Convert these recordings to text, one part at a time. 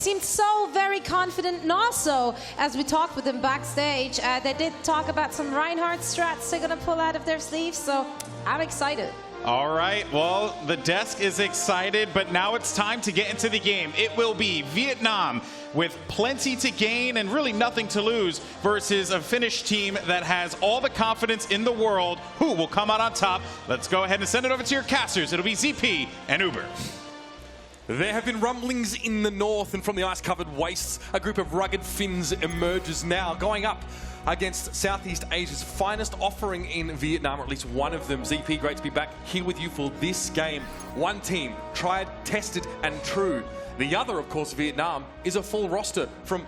Seemed so very confident, and also, as we talked with them backstage, they did talk about some Reinhardt strats they're going to pull out of their sleeves, so I'm excited. All right, well, the desk is excited, but now it's time to get into the game. It will be Vietnam with plenty to gain and really nothing to lose versus a Finnish team that has all the confidence in the world. Who will come out on top? Let's go ahead and send it over to your casters. It'll be ZP and Uber. There have been rumblings in the north, and from the ice-covered wastes, a group of rugged Finns emerges now, going up against Southeast Asia's finest offering in Vietnam, or at least one of them. ZP, great to be back here with you for this game. One team, tried, tested, and true. The other, of course, Vietnam, is a full roster from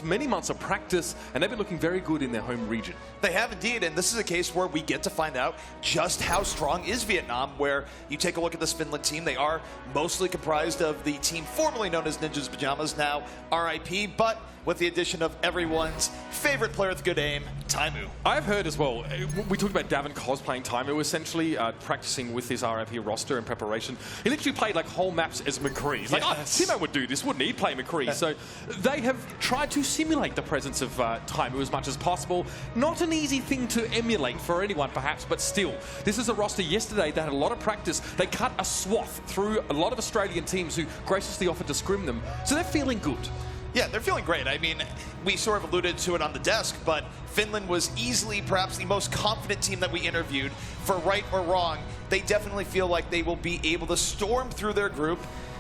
many months of practice, and they've been looking very good in their home region. They have indeed, and this is a case where we get to find out just how strong is Vietnam, where you take a look at this Finland team. They are mostly comprised of the team formerly known as Ninjas Pajamas, now RIP, but with the addition of everyone's favorite player with good aim, Taimu. I've heard as well, we talked about Davin cosplaying Taimu, essentially practicing with his RIP roster in preparation. He literally played like whole maps as McCree. He's like, oh, Timo would do this, wouldn't he? He'd play McCree. So they have tried to simulate the presence of Taimu as much as possible. Not an easy thing to emulate for anyone, perhaps, but still. This is a roster yesterday that had a lot of practice. They cut a swath through a lot of Australian teams who graciously offered to scrim them. So they're feeling good. Yeah, they're feeling great. I mean, we sort of alluded to it on the desk, but Finland was easily perhaps the most confident team that we interviewed. For right or wrong, they definitely feel like they will be able to storm through their group.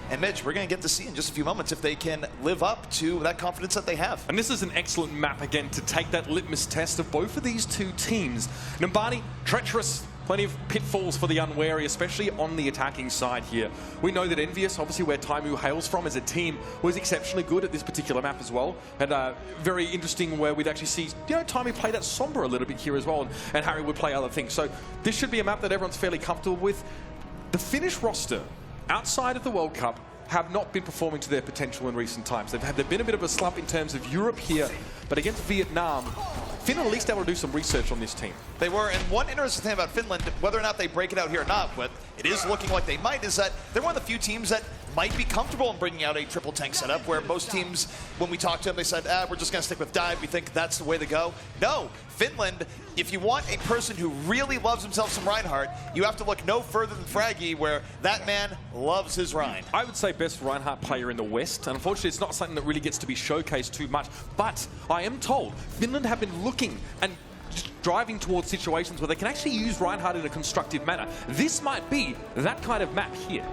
And Mitch, we're going to get to see in just a few moments if they can live up to that confidence that they have. And this is an excellent map, again, to take that litmus test of both of these two teams. Numbani, treacherous. Plenty of pitfalls for the unwary, especially on the attacking side here. We know that Envious, obviously where Taimu hails from as a team, was exceptionally good at this particular map as well. And very interesting where we'd actually see, Taimu play that somber a little bit here as well, and Harry would play other things. So this should be a map that everyone's fairly comfortable with. The Finnish roster, outside of the World Cup, have not been performing to their potential in recent times. They've been a bit of a slump in terms of Europe here, but against Vietnam, Finland at least able to do some research on this team. They were, and one interesting thing about Finland, whether or not they break it out here or not, but it is looking like they might, is that they're one of the few teams that might be comfortable in bringing out a triple tank setup, where most teams, when we talked to them, they said, we're just going to stick with dive. We think that's the way to go. No, Finland, if you want a person who really loves himself some Reinhardt, you have to look no further than Fraggy, where that man loves his Rein. I would say best Reinhardt player in the West, and unfortunately it's not something that really gets to be showcased too much, but I am told Finland have been looking and driving towards situations where they can actually use Reinhardt in a constructive manner. This might be that kind of map here.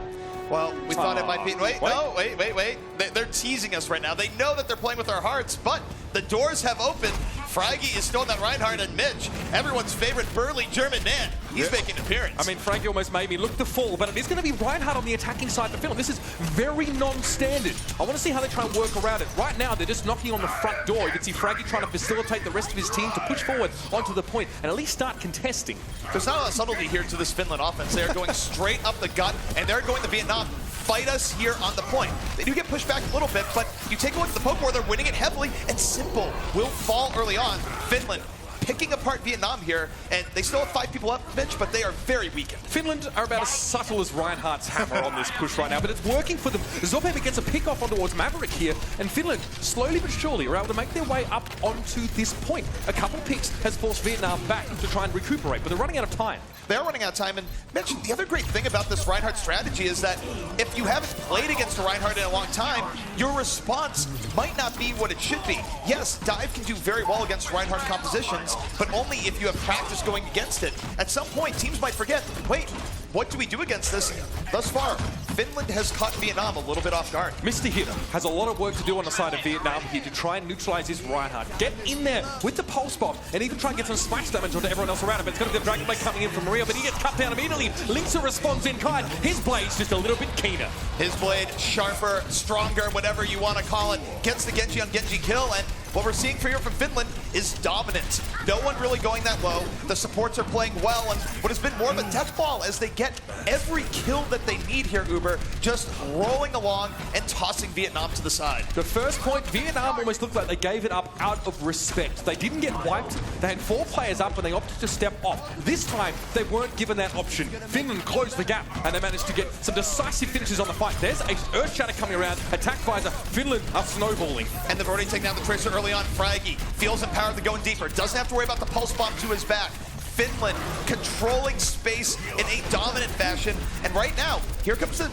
Well, we thought it might be... Wait. They're teasing us right now. They know that they're playing with our hearts, but the doors have opened. Fraggy is still in that Reinhardt, and Mitch, everyone's favorite burly German man, he's making an appearance. I mean, Fraggy almost made me look the fool, but it is going to be Reinhardt on the attacking side for Finland. This is very non-standard. I want to see how they try and work around it. Right now, they're just knocking on the front door. You can see Fraggy trying to facilitate the rest of his team to push forward onto the point and at least start contesting. There's not a lot of subtlety here to this Finland offense. They are going straight up the gut, and they're going to Vietnam. Fight us here on the point. They do get pushed back a little bit, but you take a look at the poke where they're winning it heavily, and Simple will fall early on. Finland picking apart Vietnam here, and they still have 5 people up, Mitch, but they are very weakened. Finland are about as subtle as Reinhardt's hammer on this push right now, but it's working for them. Zopepe gets a pick off on towards Maverick here, and Finland, slowly but surely, are able to make their way up onto this point. A couple picks has forced Vietnam back to try and recuperate, but they're running out of time. They're running out of time, and Mitch, the other great thing about this Reinhardt strategy is that if you haven't played against a Reinhardt in a long time, your response might not be what it should be. Yes, dive can do very well against Reinhardt compositions, but only if you have practice going against it. At some point, teams might forget, wait, what do we do against this? Thus far, Finland has caught Vietnam a little bit off guard. Mr. Hit has a lot of work to do on the side of Vietnam here to try and neutralize his Reinhardt. Get in there with the pulse bomb and even try and get some splash damage onto everyone else around him. It's going to be the Dragon Blade coming in from Maria, but he gets cut down immediately. Linksa responds in kind. His blade's just a little bit keener. His blade sharper, stronger, whatever you want to call it. Gets the Genji on Genji kill, and what we're seeing here from Finland is dominance. No one really going that low. The supports are playing well, and what has been more of a death ball as they get every kill that they need here, Uber, just rolling along and tossing Vietnam to the side. The first point, Vietnam almost looked like they gave it up out of respect. They didn't get wiped. They had 4 players up and they opted to step off. This time, they weren't given that option. Finland closed the gap and they managed to get some decisive finishes on the fight. There's a Earth Shatter coming around. Attack visor. Finland are snowballing. And they've already taken down the Tracer early on. Fraggy feels empowered to go in deeper. Doesn't have to worry about the pulse bomb to his back. Finland controlling space in a dominant fashion. And right now, here comes the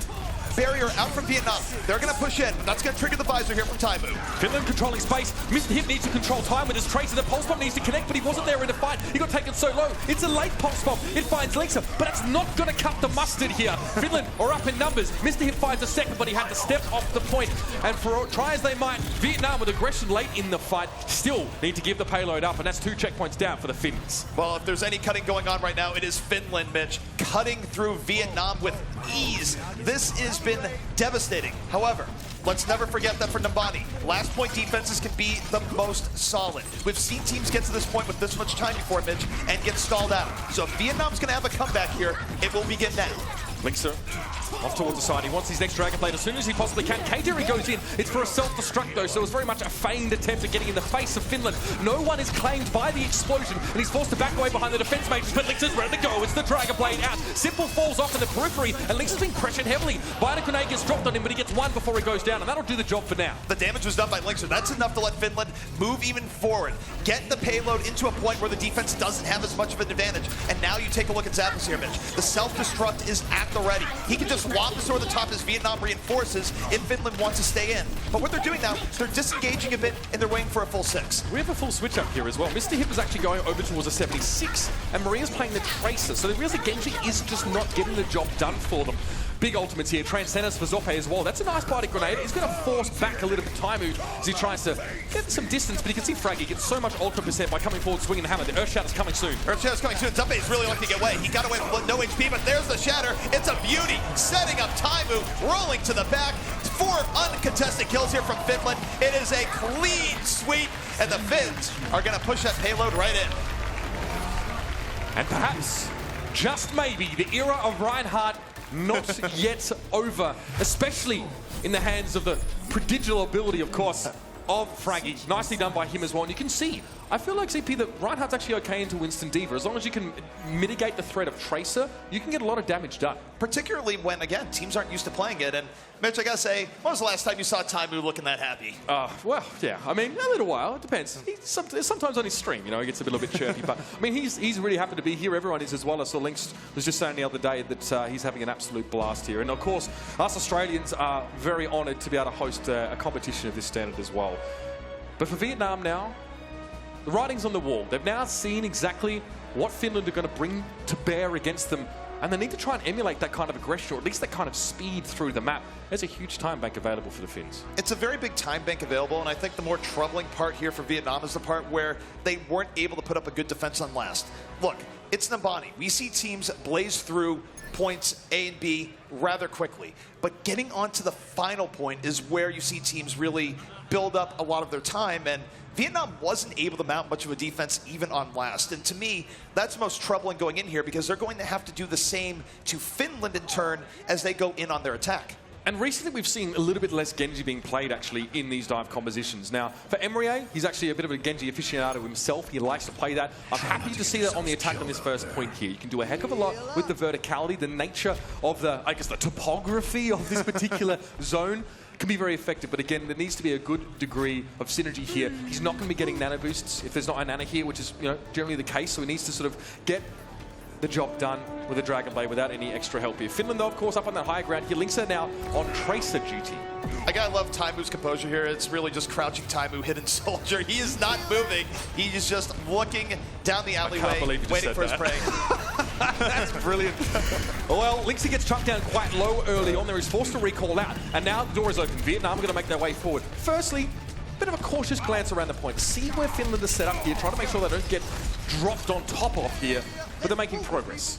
barrier out from Vietnam. They're going to push in. That's going to trigger the visor here from Taimu. Finland controlling space. Mr. Hip needs to control time with his Tracer. The pulse bomb needs to connect, but he wasn't there in the fight. He got taken so low. It's a late pulse bomb. It finds Linksa, but it's not going to cut the mustard here. Finland are up in numbers. Mr. Hip finds a second, but he had to step off the point. And for try as they might, Vietnam with aggression late in the fight still need to give the payload up, and that's 2 checkpoints down for the Finns. Well, if there's any cutting going on right now, it is Finland, Mitch, cutting through Vietnam with ease. This has been devastating. However, let's never forget that for Nambani, last point defenses can be the most solid. We've seen teams get to this point with this much time before, Mitch, and get stalled out. So if Vietnam's going to have a comeback here, it will begin now. Linksa off towards the side. He wants his next Dragon Blade as soon as he possibly can. K-Terry goes in. It's for a self-destruct though, so it's very much a feigned attempt at getting in the face of Finland. No one is claimed by the explosion, and he's forced to back away behind the defense mages, but Linksa's ready to go. It's the Dragon Blade out. Simple falls off in the periphery, and Linksa's been pressured heavily. Bionic Grenade gets dropped on him, but he gets 1 before he goes down, and that'll do the job for now. The damage was done by Linksa. That's enough to let Finland move even forward. Get the payload into a point where the defense doesn't have as much of an advantage. And now you take a look at Zappos here, Mitch. The self-destruct is at the ready. He can just whop this over the top as Vietnam reinforces if Finland wants to stay in. But what they're doing now, they're disengaging a bit and they're waiting for a full 6. We have a full switch up here as well. Mr. Hip is actually going over towards a 76, and Maria's playing the Tracer. So the real Genji is just not getting the job done for them. Big ultimates here. Transcendence for Zope as well. That's a nice Bionic Grenade. He's going to force back a little bit Taimu as he tries to get some distance, but you can see Fraggy gets so much ultra percent by coming forward, swinging the hammer. The Earth Shatter's coming soon. Earth Shatter's coming soon. Zope is really lucky to get away. He got away with no HP, but there's the Shatter. It's a beauty. Setting up Taimu, rolling to the back. 4 uncontested kills here from Finland. It is a clean sweep, and the Finns are going to push that payload right in. And perhaps, just maybe, the era of Reinhardt not yet over, especially in the hands of the prodigious ability, of course, of Fraggy. Nicely done by him as well. And you can see, I feel like, CP, that Reinhardt's actually okay into Winston Diva. As long as you can mitigate the threat of Tracer, you can get a lot of damage done. Particularly when, again, teams aren't used to playing it. And Mitch, I gotta say, when was the last time you saw Taimu looking that happy? Well, yeah. I mean, a little while. It depends. Sometimes on his stream, you know, he gets a little bit chirpy. But, I mean, he's really happy to be here. Everyone is as well. I saw Lynx was just saying the other day that he's having an absolute blast here. And, of course, us Australians are very honoured to be able to host a competition of this standard as well. But for Vietnam now, the writing's on the wall. They've now seen exactly what Finland are going to bring to bear against them, and they need to try and emulate that kind of aggression, or at least that kind of speed through the map. There's a huge time bank available for the Finns. It's a very big time bank available, and I think the more troubling part here for Vietnam is the part where they weren't able to put up a good defense on last. Look, it's Nambani. We see teams blaze through points A and B rather quickly, but getting onto the final point is where you see teams really build up a lot of their time, and Vietnam wasn't able to mount much of a defense even on last. And to me, that's most troubling going in here because they're going to have to do the same to Finland in turn as they go in on their attack. And recently we've seen a little bit less Genji being played actually in these dive compositions. Now, for Emre, he's actually a bit of a Genji aficionado himself. He likes to play that. I'm happy to see that on the attack on this first point here. You can do a heck of a lot with the verticality, the nature of the, I guess, the topography of this particular zone. Can be very effective, but again, there needs to be a good degree of synergy here. He's not going to be getting nano boosts if there's not a nano here, which is, you know, generally the case. So he needs to sort of get the job done with a Dragon Blade without any extra help here. Finland, though, of course, up on that higher ground. He links her now on Tracer duty. I gotta love Taimu's composure here. It's really just crouching Taimu, hidden soldier. He is not moving. He is just looking down the alleyway, waiting for his prey. That's brilliant. Well, Linksy gets chucked down quite low early on there. He's forced to recall out, and now the door is open. Vietnam are going to make their way forward. Firstly, bit of a cautious glance around the point. See where Finland is set up here. Trying to make sure they don't get dropped on top of here, but they're making progress.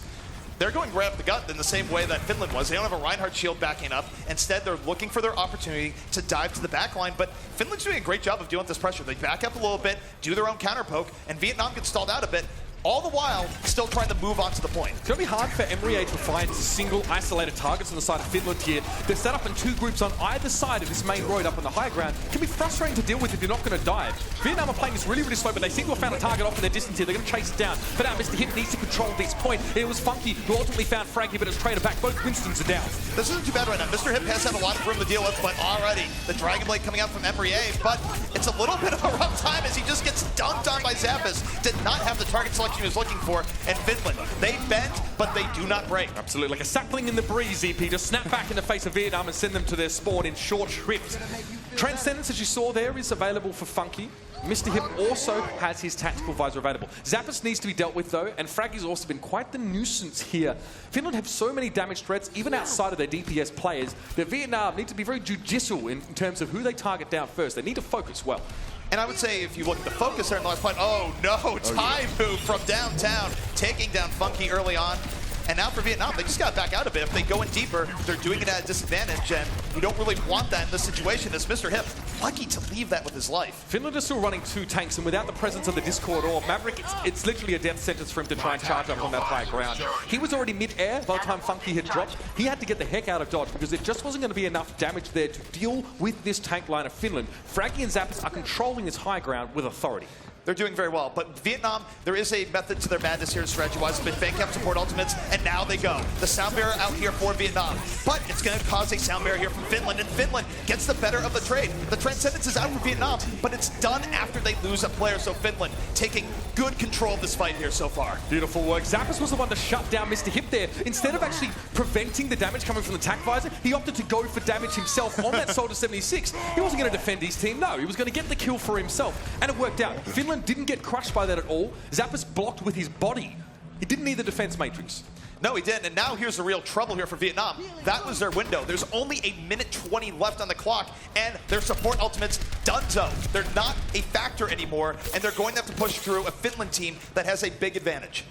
they're going right up the gut in the same way that Finland was. They don't have a Reinhardt shield backing up. Instead, they're looking for their opportunity to dive to the back line, but Finland's doing a great job of dealing with this pressure. They back up a little bit, do their own counter poke, and Vietnam gets stalled out a bit. All the while, still trying to move on to the point. It's going to be hard for Emre to find single isolated targets on the side of Finland here. They're set up in 2 groups on either side of this main road up on the high ground. It can be frustrating to deal with if you're not going to dive. Vietnam are playing this really, really slow, but they seem to have found a target off in their distance here. They're going to chase it down. But now Mr. Hip needs to control this point. It was Funky who ultimately found Fraggy, but it's traded back. Both Winstons are down. This isn't too bad right now. Mr. Hip has had a lot of room to deal with, but already the Dragon Blade coming out from Emre, but it's a little bit of a rough time as he just gets dunked on by Zappas. Did not have the target selection he was looking for. And Finland, they bend, but they do not break. Absolutely, like a sapling in the breeze, EP. Just snap back in the face of Vietnam and send them to their spawn in short shrift. Transcendence, as you saw there, is available for Funky. Mr. Hip also has his tactical visor available. Zappas needs to be dealt with, though, and Fraggy's also been quite the nuisance here. Finland have so many damage threats, even outside of their DPS players, that Vietnam need to be very judicial in terms of who they target down first. They need to focus well. And I would say, if you look at the focus there in the last point, oh no, time move from downtown, taking down Funky early on. And now for Vietnam, they just got to back out a bit. If they go in deeper, they're doing it at a disadvantage, and you don't really want that in this situation. As Mr. Hip, lucky to leave that with his life. Finland are still running 2 tanks, and without the presence of the Discord or Maverick, it's literally a death sentence for him to try and charge up on that high ground. He was already mid-air by the time Funky had dropped. He had to get the heck out of dodge because there just wasn't going to be enough damage there to deal with this tank line of Finland. Fraggy and Zappas are controlling this high ground with authority. They're doing very well, but Vietnam, there is a method to their madness here strategy-wise. It's been fan camp support ultimates, and now they go. The sound barrier out here for Vietnam, but it's going to cause a sound barrier here from Finland, and Finland gets the better of the trade. The Transcendence is out for Vietnam, but it's done after they lose a player, so Finland taking good control of this fight here so far. Beautiful work. Zappas was the one to shut down Mr. Hip there. Instead of actually preventing the damage coming from the tac visor, he opted to go for damage himself on that Soldier 76. He wasn't going to defend his team, no. He was going to get the kill for himself, and it worked out. Finland didn't get crushed by that at all. Zappas blocked with his body. He didn't need the defense matrix. No, he didn't, and now here's the real trouble here for Vietnam. That was their window. There's only a minute 20 left on the clock, and their support ultimates donezo. They're not a factor anymore, and they're going to have to push through a Finland team that has a big advantage.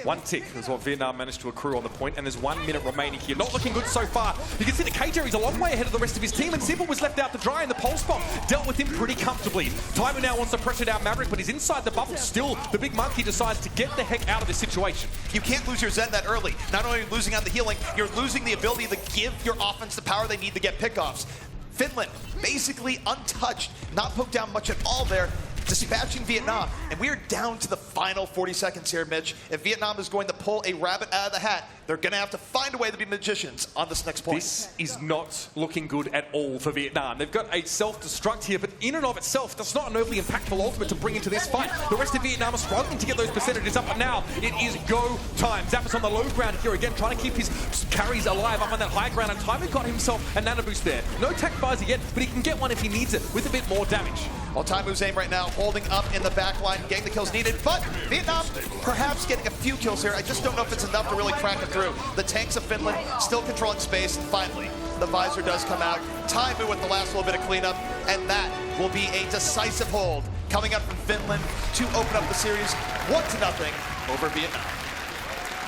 1 tick is what Vietnam managed to accrue on the point, and there's 1 minute remaining here. Not looking good so far. You can see that KJ's a long way ahead of the rest of his team, and Simple was left out to dry in the pole spot. Dealt with him pretty comfortably. Timer now wants to pressure down Maverick, but he's inside the bubble still. The big monkey decides to get the heck out of this situation. You can't lose your Zen that early. Not only are you losing on the healing, you're losing the ability to give your offense the power they need to get pickoffs. Finland, basically untouched, not poked down much at all there, dispatching Vietnam, and we are down to the final 40 seconds here, Mitch. If Vietnam is going to pull a rabbit out of the hat, they're going to have to find a way to be magicians on this next point. This is not looking good at all for Vietnam. They've got a self-destruct here, but in and of itself, that's not an overly impactful ultimate to bring into this fight. The rest of Vietnam are struggling to get those percentages up, but now it is go time. Zappas on the low ground here again, trying to keep his carries alive up on that high ground, and Timer got himself a nano boost there. No tech visor yet, but he can get one if he needs it with a bit more damage. Well, Timu's aim right now, holding up in the back line, getting the kills needed, but Vietnam perhaps getting a few kills here. I just don't know if it's enough to really crack it through. The tanks of Finland still controlling space, and finally, the visor does come out. Timu with the last little bit of cleanup, and that will be a decisive hold coming up from Finland to open up the series 1-0 over Vietnam.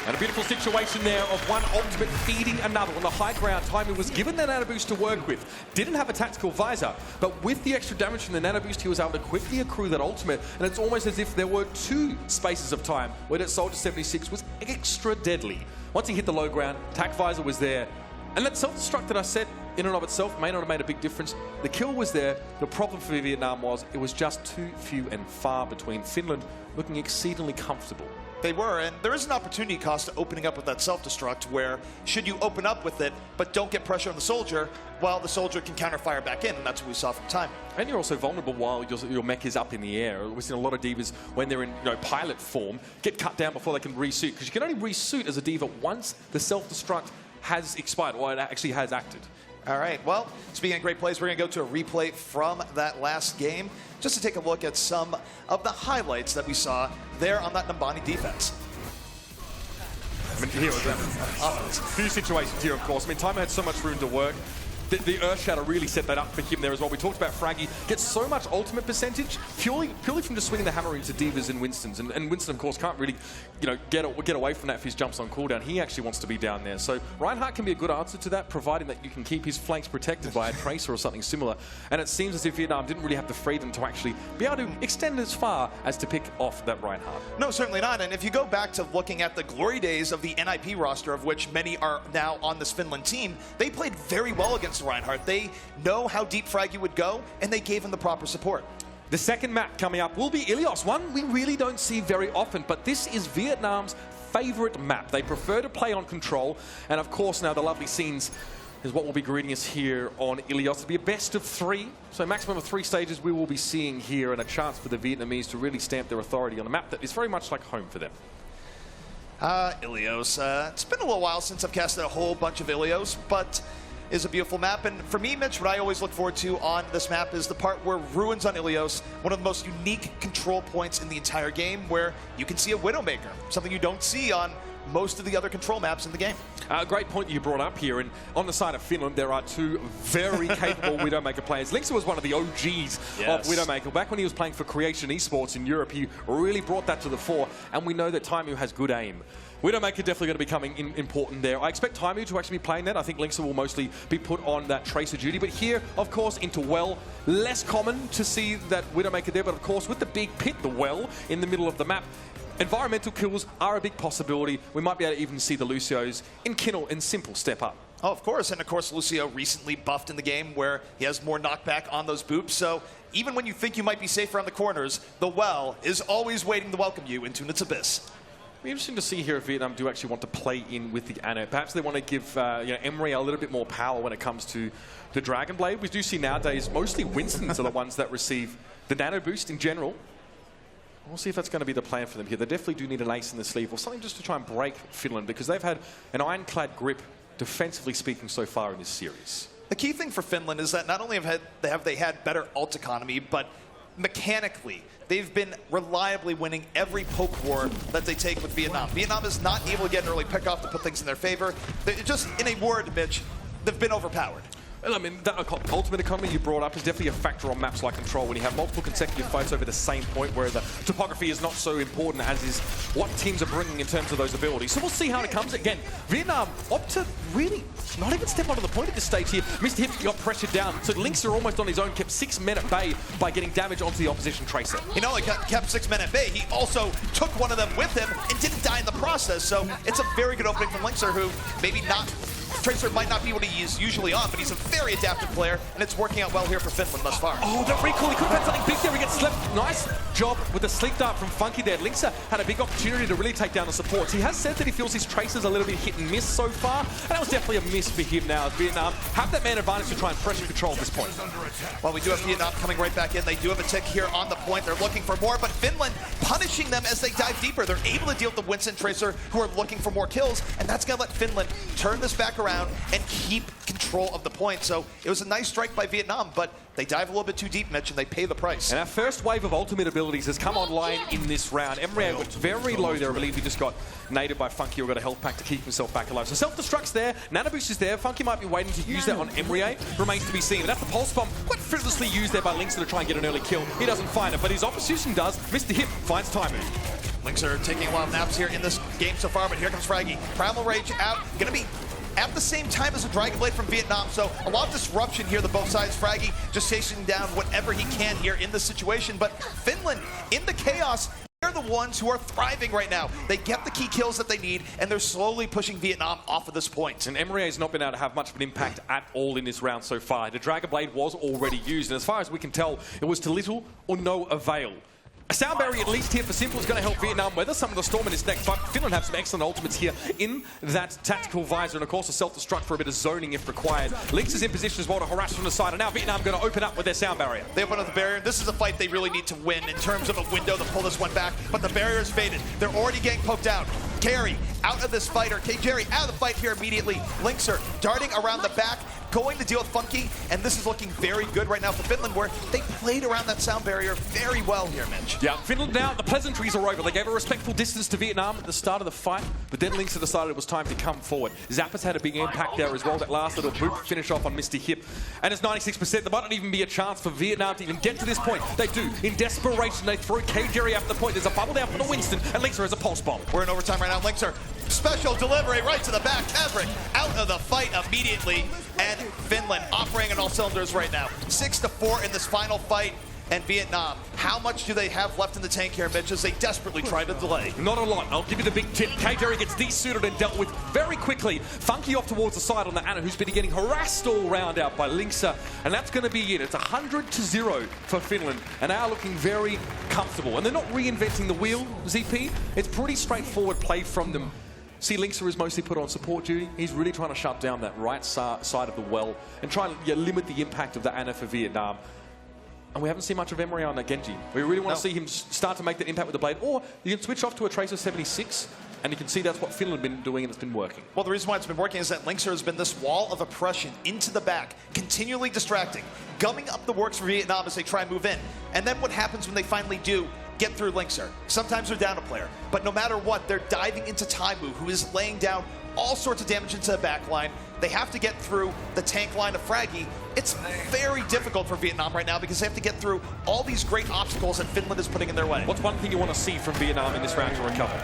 And a beautiful situation there of one ultimate feeding another. On the high ground, Timu was given the nano boost to work with. Didn't have a tactical visor, but with the extra damage from the nano boost, he was able to quickly accrue that ultimate. And it's almost as if there were 2 spaces of time where that Soldier 76 was extra deadly. Once he hit the low ground, tac visor was there. And that self-destruct that I said in and of itself may not have made a big difference. The kill was there. The problem for Vietnam was it was just too few and far between. Finland looking exceedingly comfortable. They were, and there is an opportunity cost to opening up with that self-destruct where should you open up with it but don't get pressure on the soldier, well, the soldier can counter-fire back in, and that's what we saw from Time. And you're also vulnerable while your mech is up in the air. We've seen a lot of divas, when they're in pilot form, get cut down before they can resuit, because you can only resuit as a diva once the self-destruct has expired, or it actually has acted. All right, well, speaking of great plays, we're going to go to a replay from that last game just to take a look at some of the highlights that we saw there on that Nambani defense. I mean, here was a few situations here, of course. I mean, Timer had so much room to work. the Earthshatter really set that up for him there as well. We talked about Fraggy gets so much ultimate percentage purely from just swinging the hammer into Divas and Winstons. And Winston, of course, can't really, get away from that if his jumps on cooldown. He actually wants to be down there. So Reinhardt can be a good answer to that, providing that you can keep his flanks protected by a Tracer or something similar. And it seems as if Vietnam didn't really have the freedom to actually be able to extend as far as to pick off that Reinhardt. No, certainly not. And if you go back to looking at the glory days of the NIP roster, of which many are now on this Finland team, they played very well against Reinhardt. They know how deep Fraggy would go, and they gave him the proper support. The second map coming up will be Ilios, one we really don't see very often, but this is Vietnam's favorite map. They prefer to play on control, and of course now the lovely scenes is what will be greeting us here on Ilios. It'll be a best of 3, so maximum of 3 stages we will be seeing here, and a chance for the Vietnamese to really stamp their authority on a map that is very much like home for them. Ilios. It's been a little while since I've casted a whole bunch of Ilios, but is a beautiful map. And for me, Mitch, what I always look forward to on this map is the part where Ruins on Ilios, one of the most unique control points in the entire game, where you can see a Widowmaker, something you don't see on most of the other control maps in the game. Great point you brought up here, and on the side of Finland there are 2 very capable Widowmaker players. Linksa was one of the OGs of Widowmaker. Back when he was playing for Creation Esports in Europe, he really brought that to the fore, and we know that Taimu has good aim. Widowmaker definitely going to be coming important there. I expect Taimu to actually be playing that. I think Linksa will mostly be put on that Tracer duty. But here, of course, into Well, less common to see that Widowmaker there. But of course, with the big pit, the Well, in the middle of the map, environmental kills are a big possibility. We might be able to even see the Lucios in Kinnel and Simple step up. Oh, of course. And of course, Lucio recently buffed in the game where he has more knockback on those boops. So even when you think you might be safe around the corners, the Well is always waiting to welcome you into its abyss. It'll be interesting to see here if Vietnam do actually want to play in with the Anno. Perhaps they want to give Emery a little bit more power when it comes to the Dragon Blade. We do see nowadays mostly Winstons are the ones that receive the Nano boost in general. We'll see if that's going to be the plan for them here. They definitely do need an ace in the sleeve or something just to try and break Finland, because they've had an ironclad grip, defensively speaking, so far in this series. The key thing for Finland is that not only have they had better ult economy, but mechanically, they've been reliably winning every poke war that they take with Vietnam. Vietnam is not able to get an early pickoff to put things in their favor. Just in a word, Mitch, they've been overpowered. Well, I mean, that ultimate economy you brought up is definitely a factor on maps like Control when you have multiple consecutive fights over the same point where the topography is not so important as is what teams are bringing in terms of those abilities. So we'll see how it comes. Again, Vietnam opt to really not even step onto the point at this stage here. Mr. Hip got pressured down, so Linksa almost on his own, kept 6 men at bay by getting damage onto the opposition Tracer. He not only kept 6 men at bay, he also took one of them with him and didn't die in the process. So it's a very good opening from Linksa, who maybe not... Tracer might not be what he is usually on, but he's a very adaptive player, and it's working out well here for Finland thus far. Oh, that recall. He could have had something big there. He gets slept. Nice job with the sleep dart from Funky there. Linksa had a big opportunity to really take down the supports. He has said that he feels his Tracer's a little bit hit and miss so far, and that was definitely a miss for him now as Vietnam have that man advantage to try and pressure control at this point. Well, we do have Vietnam coming right back in. They do have a tick here on the point. They're looking for more, but Finland punishing them as they dive deeper. They're able to deal with the Winston Tracer, who are looking for more kills, and that's going to let Finland turn this back around and keep control of the point. So it was a nice strike by Vietnam, but they dive a little bit too deep, Mitch, and they pay the price. And our first wave of ultimate abilities has come online in this round. Emery went very low there. I believe he just got naded by Funky or got a health pack to keep himself back alive. So self-destruct's there. Nano boost is there. Funky might be waiting to use that on Emery. Remains to be seen. And that's the pulse bomb quite frivolously used there by Linksa to try and get an early kill. He doesn't find it, but his opposition does. Mr. Hip finds Taimu. Lynx are taking a lot of naps here in this game so far, but here comes Fraggy. Primal Rage out. Gonna be at the same time as a Dragon Blade from Vietnam, so a lot of disruption here to both sides. Fraggy just chasing down whatever he can here in this situation, but Finland, in the chaos, they're the ones who are thriving right now. They get the key kills that they need, and they're slowly pushing Vietnam off of this point. And Emery has not been able to have much of an impact at all in this round so far. The Dragon Blade was already used, and as far as we can tell, it was to little or no avail. A sound barrier at least here for Simple is going to help Vietnam weather some of the storm in his neck, but Finland have some excellent ultimates here in that tactical visor, and of course a self-destruct for a bit of zoning if required. Lynx is in position as well to harass from the side, and now Vietnam going to open up with their sound barrier. They open up the barrier. This is a fight they really need to win in terms of a window to pull this one back, but the barrier is faded. They're already getting poked out. Carey out of this fight, or Jerry out of the fight here immediately. Linkser darting around the back, going to deal with Funky, and this is looking very good right now for Finland, where they played around that sound barrier very well here, Mitch. Yeah, Finland now, the pleasantries are over. They gave a respectful distance to Vietnam at the start of the fight, but then Lynx had decided it was time to come forward. Zappa's had a big impact there as well. That last little boot finish off on Mr. Hip. And it's 96%. There might not even be a chance for Vietnam to even get to this point. They do. In desperation, they throw K-Jerry after the point. There's a bubble down for the Winston, and Lynxer has a pulse bomb. We're in overtime right now. Lynxer, special delivery right to the back. Maverick out of the fight immediately. And Finland operating on all cylinders right now. 6-4 in this final fight. And Vietnam, how much do they have left in the tank here, Mitch, as they desperately try to delay? Not a lot. I'll give you the big tip. K-Jerry gets desuited and dealt with very quickly. Funky off towards the side on the Anna, who's been getting harassed all round out by Lynxer. And that's going to be it. It's 100-0 for Finland. And they are looking very comfortable. And they're not reinventing the wheel, ZP. It's pretty straightforward play from them. See, Lynxer is mostly put on support duty. He's really trying to shut down that right side of the well and try to limit the impact of the Anna for Vietnam. And we haven't seen much of Emery on Genji. We really want to see him start to make that impact with the blade. Or you can switch off to a Tracer 76, and you can see that's what Finland have been doing, and it's been working. Well, the reason why it's been working is that Lynxer has been this wall of oppression into the back, continually distracting, gumming up the works for Vietnam as they try and move in. And then what happens when they finally do get through Lynxer? Sometimes they're down a player, but no matter what, they're diving into Taimu, who is laying down all sorts of damage into the back line. They have to get through the tank line of Fraggy. It's very difficult for Vietnam right now because they have to get through all these great obstacles that Finland is putting in their way. What's one thing you want to see from Vietnam in this round to recover?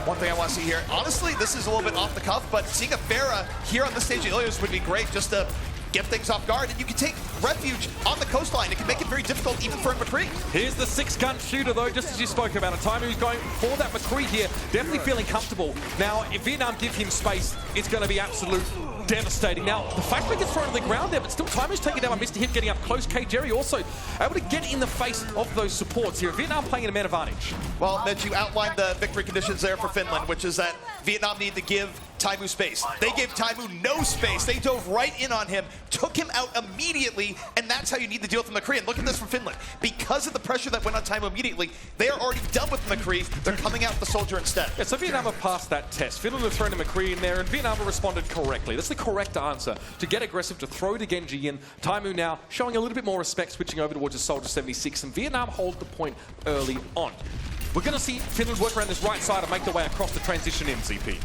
One thing I want to see here, honestly, this is a little bit off the cuff, but seeing a Farah here on the stage of Ilios would be great just to get things off guard, and you can take refuge on the coastline. It can make it very difficult even for McCree. Here's the 6-gun shooter, though, just as you spoke about. A timer who's going for that McCree here, definitely feeling comfortable. Now, if Vietnam give him space, it's going to be absolute devastating. Now, the fact that he gets thrown to the ground there, but still Timer's taken down by Mr. Hip, getting up close. K-Jerry also able to get in the face of those supports here. Vietnam playing in a man advantage. Well, Mitch, you outlined the victory conditions there for Finland, which is that Vietnam need to give Taimu space. They gave Taimu no space. They dove right in on him, took him out immediately, and that's how you need to deal with the McCree. And look at this from Finland. Because of the pressure that went on Taimu immediately, they are already done with the McCree. They're coming out the soldier instead. Yeah, so Vietnam have passed that test. Finland have thrown a McCree in there, and Vietnam have responded correctly. That's the correct answer. To get aggressive, to throw to Genji in. Taimu now showing a little bit more respect, switching over towards his soldier 76, and Vietnam hold the point early on. We're going to see Finland work around this right side and make their way across the transition in, ZP.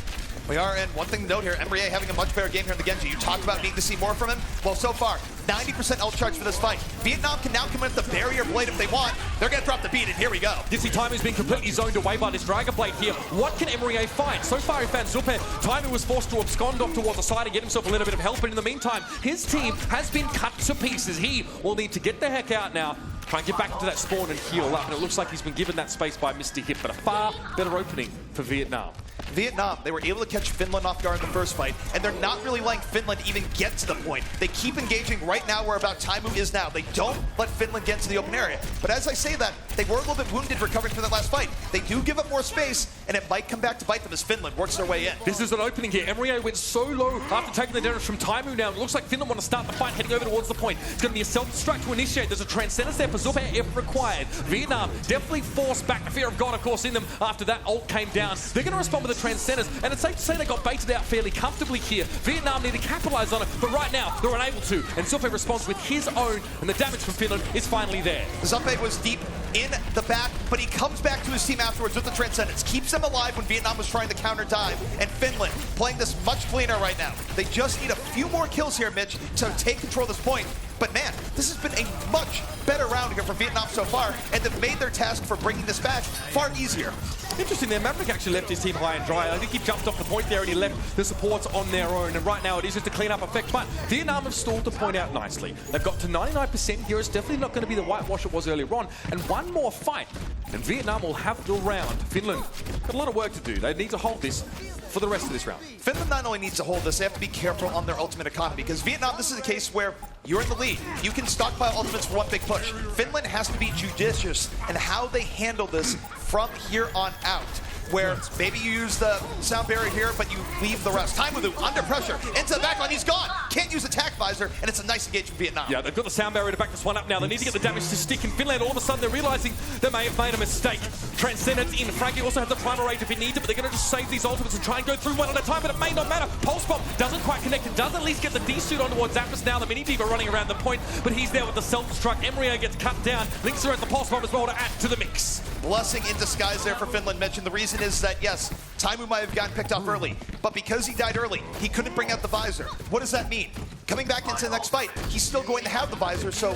We are, and one thing to note here, Emery having a much better game here in the Genji. You talked about needing to see more from him. Well, so far, 90% ult charge for this fight. Vietnam can now come in with the barrier blade if they want. They're going to drop the beat, and here we go. Dizzy Taimu's been completely zoned away by this Dragon Blade here. What can Emery find? So far, he found Zuppe. Taimu was forced to abscond off towards the side and get himself a little bit of help, but in the meantime, his team has been cut to pieces. He will need to get the heck out now, try and get back into that spawn and heal up, and it looks like he's been given that space by Mr. Hip, but a far better opening for Vietnam. Vietnam, they were able to catch Finland off guard in the first fight, and they're not really letting Finland even get to the point. They keep engaging right now where about Taimu is now. They don't let Finland get to the open area. But as I say that, they were a little bit wounded recovering from that last fight. They do give up more space, and it might come back to bite them as Finland works their way in. This is an opening here. Emery went so low after taking the damage from Taimu now. It looks like Finland want to start the fight heading over towards the point. It's going to be a self-destruct to initiate. There's a Transcendence there for Zuppe if required. Vietnam definitely forced back the fear of God, of course, in them after that ult came down. They're going to respond with a Transcendence, and it's safe to say they got baited out fairly comfortably here. Vietnam need to capitalize on it, but right now they're unable to. And Zuppe responds with his own, and the damage from Finland is finally there. Zuppe was deep in the back, but he comes back to his team afterwards with the Transcendence. Keeps them alive when Vietnam was trying to counter dive. And Finland playing this much cleaner right now. They just need a few more kills here, Mitch, to take control of this point. But man, this has been a much better round here for Vietnam so far, and they've made their task for bringing this back far easier. Interesting there, Maverick actually left his team high and dry. I think he jumped off the point there and he left the supports on their own. And right now it is just a clean-up effect, but Vietnam have stalled the point out nicely. They've got to 99% here. It's definitely not going to be the whitewash it was earlier on. And one more fight, and Vietnam will have the round. Finland got a lot of work to do. They need to hold this for the rest of this round. Finland not only needs to hold this, they have to be careful on their ultimate economy, because Vietnam, this is a case where you're in the lead. You can stockpile ultimates for one big push. Finland has to be judicious in how they handle this from here on out. where maybe you use the sound barrier here, but you leave the rest. Taimu under pressure, into the backline, he's gone. Can't use attack visor, and it's a nice engage from Vietnam. Yeah, they've got the sound barrier to back this one up now. They need to get the damage to stick. In Finland, all of a sudden, they're realizing they may have made a mistake. Transcendence in. Frankie also has the primal rage if he needs it, but they're going to just save these ultimates and try and go through one at a time, but it may not matter. Pulse Bomb doesn't quite connect. It does at least get the D-suit on towards Zappas now. The mini-diva running around the point, but he's there with the self-destruct. Emrier gets cut down. Links are at the Pulse Bomb as well to add to the mix. Blessing in disguise there for Finland. Mentioned the reason is that, yes, Taimu might have gotten picked off early, but because he died early, he couldn't bring out the visor. What does that mean? Coming back into the next fight, he's still going to have the visor, so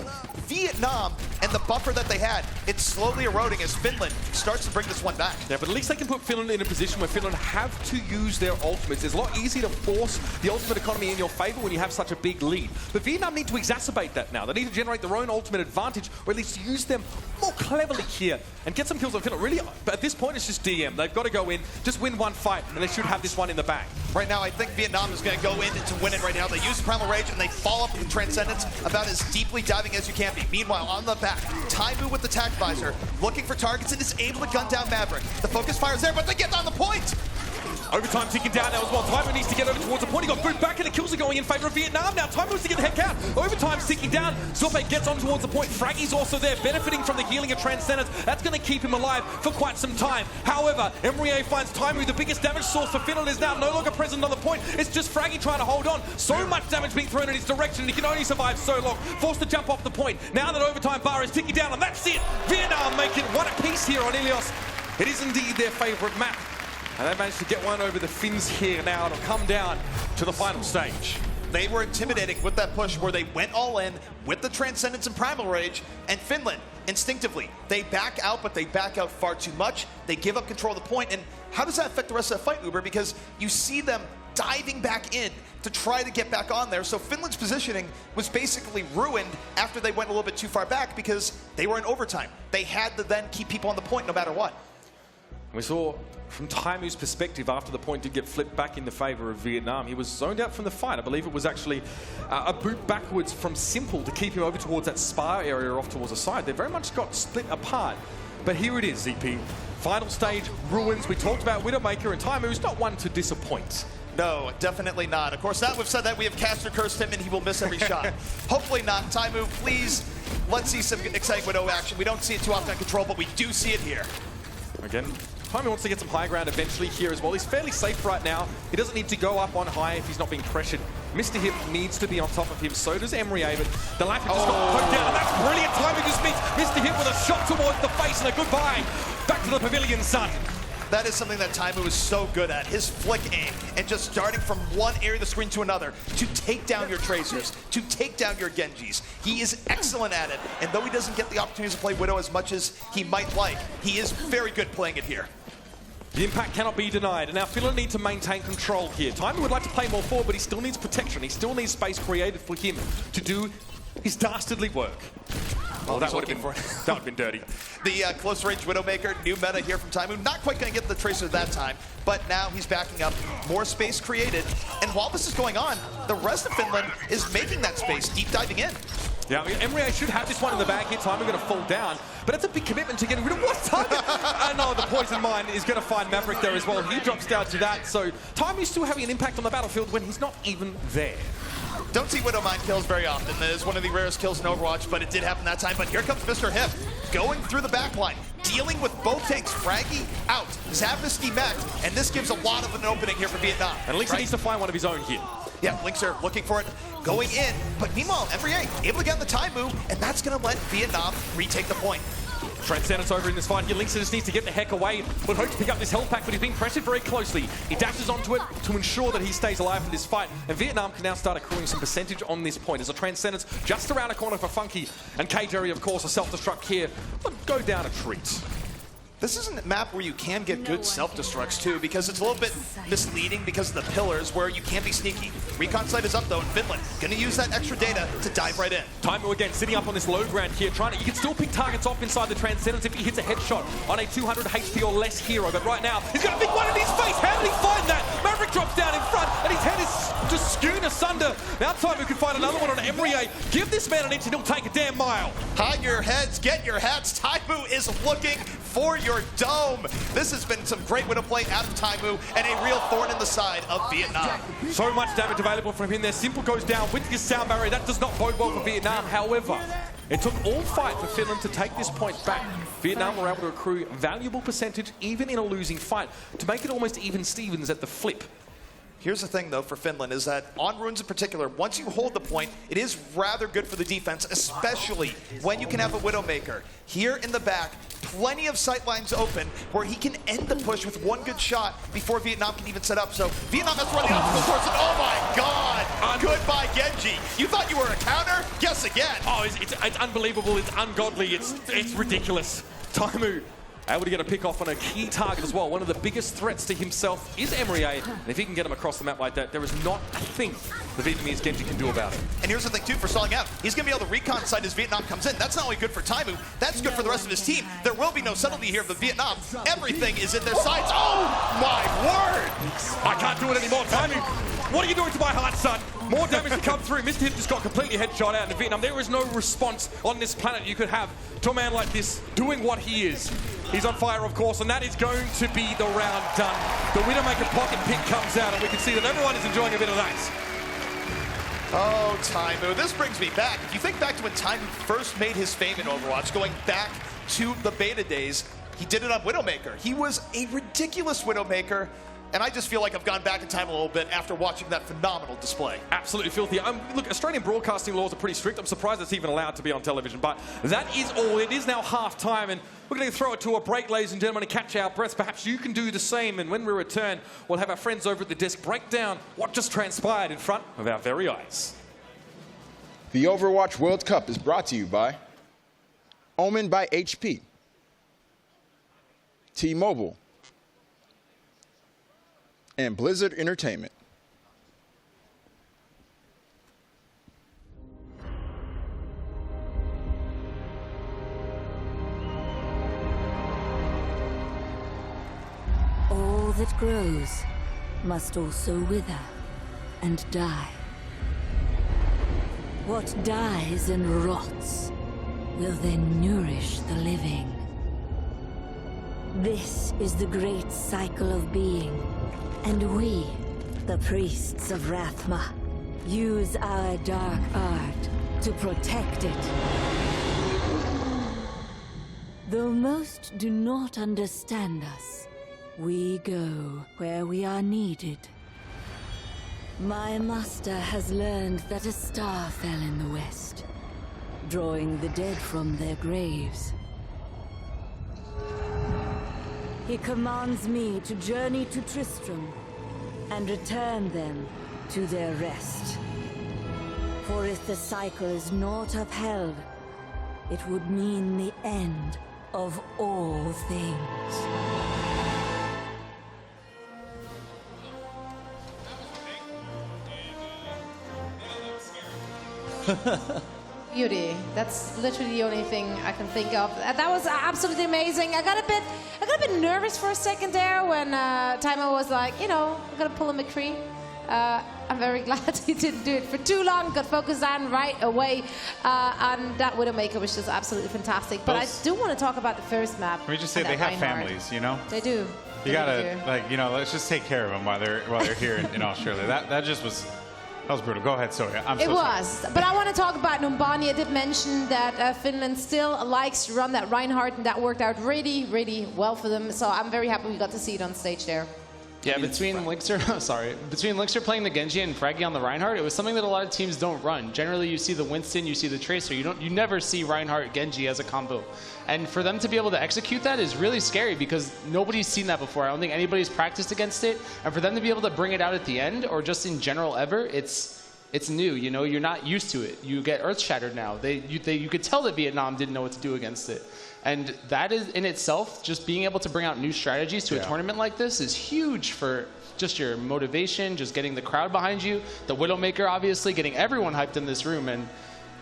Vietnam and the buffer that they had, it's slowly eroding as Finland starts to bring this one back. Yeah, but at least they can put Finland in a position where Finland have to use their ultimates. It's a lot easier to force the ultimate economy in your favor when you have such a big lead. But Vietnam need to exacerbate that now. They need to generate their own ultimate advantage, or at least use them more cleverly here and get some kills on Finland. Really, but at this point, it's just DM. They've got to go in, just win one fight, and they should have this one in the bag. Right now, I think Vietnam is going to go in to win it right now. They use Primal Rage, and they follow up with Transcendence about as deeply diving as you can be. Meanwhile, on the back, Taimu with the tac visor, looking for targets, and is able to gun down Maverick. The focus fire is there, but they get on the point! Overtime ticking down now as well. Taimu needs to get over towards the point. He got booted back and the kills are going in favor of Vietnam. Now Taimu wants to get the heck out. Overtime's ticking down. Zope gets on towards the point. Fraggy's also there, benefiting from the healing of Transcendence. That's going to keep him alive for quite some time. However, Emrier finds Taimu. The biggest damage source for Finland is now no longer present on the point. It's just Fraggy trying to hold on. So much damage being thrown in his direction, and he can only survive so long. Forced to jump off the point. Now that overtime bar is ticking down, and that's it. Vietnam making one apiece here on Ilios. It is indeed their favourite map. And they managed to get one over the Finns here now to come down to the final stage. They were intimidating with that push where they went all in with the Transcendence and Primal Rage, and Finland, instinctively, they back out, but they back out far too much. They give up control of the point, and how does that affect the rest of the fight, Uber? Because you see them diving back in to try to get back on there. So Finland's positioning was basically ruined after they went a little bit too far back because they were in overtime. They had to then keep people on the point no matter what. We saw from Taimu's perspective, after the point did get flipped back in the favour of Vietnam, he was zoned out from the fight. I believe it was actually a boot backwards from Simple to keep him over towards that spar area off towards the side. They very much got split apart. But here it is, ZP. Final stage, ruins. We talked about Widowmaker, and Taimu's not one to disappoint. No, definitely not. Of course, now we've said that, we have caster cursed him and he will miss every shot. Hopefully not. Taimu, please, let's see some exciting Widow action. We don't see it too often on Control, but we do see it here. Again, Taimu wants to get some high ground eventually here as well. He's fairly safe right now. He doesn't need to go up on high if he's not being pressured. Mr. Hip needs to be on top of him. So does Emrier, but the Lappy just got poked down, and that's brilliant. Taimu just meets Mr. Hip with a shot towards the face and a goodbye. Back to the pavilion, son. That is something that Taimu is so good at, his flick aim, and just starting from one area of the screen to another to take down your Tracers, to take down your Genjis. He is excellent at it, and though he doesn't get the opportunities to play Widow as much as he might like, he is very good playing it here. The impact cannot be denied, and now Finland need to maintain control here. Taimu would like to play more forward, but he still needs protection. He still needs space created for him to do his dastardly work. Oh, that would have been dirty. The close range Widowmaker, new meta here from Taimu. Not quite going to get the Tracer that time, but now he's backing up. More space created. And while this is going on, the rest of Finland is making that space, deep diving in. Yeah, I mean, Emrier should have this one in the bag here. Taimu going to fall down, but it's a big commitment to getting rid of what target? No, the Poison Mine is going to find Maverick there as well. He drops down to that, so Taimu's still having an impact on the battlefield when he's not even there. Don't see Widow Mine kills very often. That is one of the rarest kills in Overwatch, but it did happen that time. But here comes Mr. Hip, going through the backline, dealing with both tanks. Fraggy out, Zappaski mech, and this gives a lot of an opening here for Vietnam. And Lynx needs to find one of his own here. Yeah, Lynx are looking for it, going in. But meanwhile, Emrier able to get the time move, and that's going to let Vietnam retake the point. Transcendence over in this fight here. Lynx just needs to get the heck away. Would hope to pick up this health pack, but he's being pressured very closely. He dashes onto it to ensure that he stays alive in this fight. And Vietnam can now start accruing some percentage on this point. As a Transcendence just around a corner for Funky. And K-Jerry, of course, a self-destruct here. But go down a treat. This isn't a map where you can get good self-destructs too, because it's a little bit misleading because of the pillars where you can't be sneaky. Recon site is up though in Finland. Gonna use that extra data to dive right in. Taimu again sitting up on this low ground here, trying to, you can still pick targets off inside the Transcendence if he hits a headshot on a 200 HP or less hero, but right now, he's got a big one in his face. How did he find that? Maverick drops down in front, and his head is just skewed asunder. Now Taimu can find another one on Emrier. Give this man an inch and he'll take a damn mile. Hide your heads, get your hats. Taimu is looking for your dome. This has been some great Widow play out of Taimu and a real thorn in the side of Vietnam. So much damage available from him there. Simple goes down with his sound barrier. That does not bode well for Vietnam. However, it took all fight for Finland to take this point back. Vietnam were able to accrue valuable percentage, even in a losing fight, to make it almost even Stevens at the flip. Here's the thing, though, for Finland, is that on runes in particular, once you hold the point, it is rather good for the defense, especially when you can have a Widowmaker. Here in the back, plenty of sightlines open where he can end the push with one good shot before Vietnam can even set up. So Vietnam has to run the obstacle course, and oh my God! Goodbye, Genji. You thought you were a counter? Guess again. Oh, it's unbelievable. It's ungodly. It's ridiculous. Taimu able to get a pick off on a key target as well. One of the biggest threats to himself is Emery A. And if he can get him across the map like that, there is not a thing the Vietnamese Genji can do about it. And here's the thing, too, for stalling out. He's going to be able to recon side as Vietnam comes in. That's not only good for Taimu, that's good for the rest of his team. There will be no subtlety here for Vietnam. Everything is in their sights. Oh, my word! I can't do it anymore. Taimu, what are you doing to my heart, son? More damage to come through. Mr. Hit just got completely headshot out in Vietnam. There is no response on this planet you could have to a man like this doing what he is. He's on fire, of course, and that is going to be the round done. The Widowmaker pocket pick comes out, and we can see that everyone is enjoying a bit of that. Oh, Taimu. This brings me back. If you think back to when Taimu first made his fame in Overwatch, going back to the beta days, he did it on Widowmaker. He was a ridiculous Widowmaker. And I just feel like I've gone back in time a little bit after watching that phenomenal display. Absolutely filthy. Look, Australian broadcasting laws are pretty strict. I'm surprised it's even allowed to be on television. But that is all. It is now half-time, and we're going to throw it to a break, ladies and gentlemen, to catch our breaths. Perhaps you can do the same, and when we return, we'll have our friends over at the desk break down what just transpired in front of our very eyes. The Overwatch World Cup is brought to you by Omen by HP, T-Mobile, and Blizzard Entertainment. All that grows must also wither and die. What dies and rots will then nourish the living. This is the great cycle of being. And we, the priests of Rathma, use our dark art to protect it. Though most do not understand us, we go where we are needed. My master has learned that a star fell in the west, drawing the dead from their graves. He commands me to journey to Tristram and return them to their rest. For if the cycle is not upheld, it would mean the end of all things. Beauty. That's literally the only thing I can think of. That was absolutely amazing. I got a bit nervous for a second there when Taimu was like, you know, I'm gonna pull a McCree. I'm very glad he didn't do it for too long. Got focused on right away, and that Widowmaker was just absolutely fantastic. But I do want to talk about the first map. Let me just say they have families, you know. They do. You gotta, like, you know, let's just take care of them while they're here in Australia. That just was. That was brutal. Go ahead, Soya. I'm so sorry. It was. But I want to talk about Numbani. I did mention that Finland still likes to run that Reinhardt, and that worked out really, really well for them. So I'm very happy we got to see it on stage there. Yeah, between Linkster playing the Genji and Fraggy on the Reinhardt, it was something that a lot of teams don't run. Generally, you see the Winston, you see the Tracer. You never see Reinhardt Genji as a combo. And for them to be able to execute that is really scary because nobody's seen that before. I don't think anybody's practiced against it. And for them to be able to bring it out at the end, or just in general ever, it's new. You know, you're not used to it. You get earth shattered now. You could tell that Vietnam didn't know what to do against it. And that is in itself, just being able to bring out new strategies to a tournament like this is huge for just your motivation, just getting the crowd behind you. The Widowmaker, obviously, getting everyone hyped in this room, and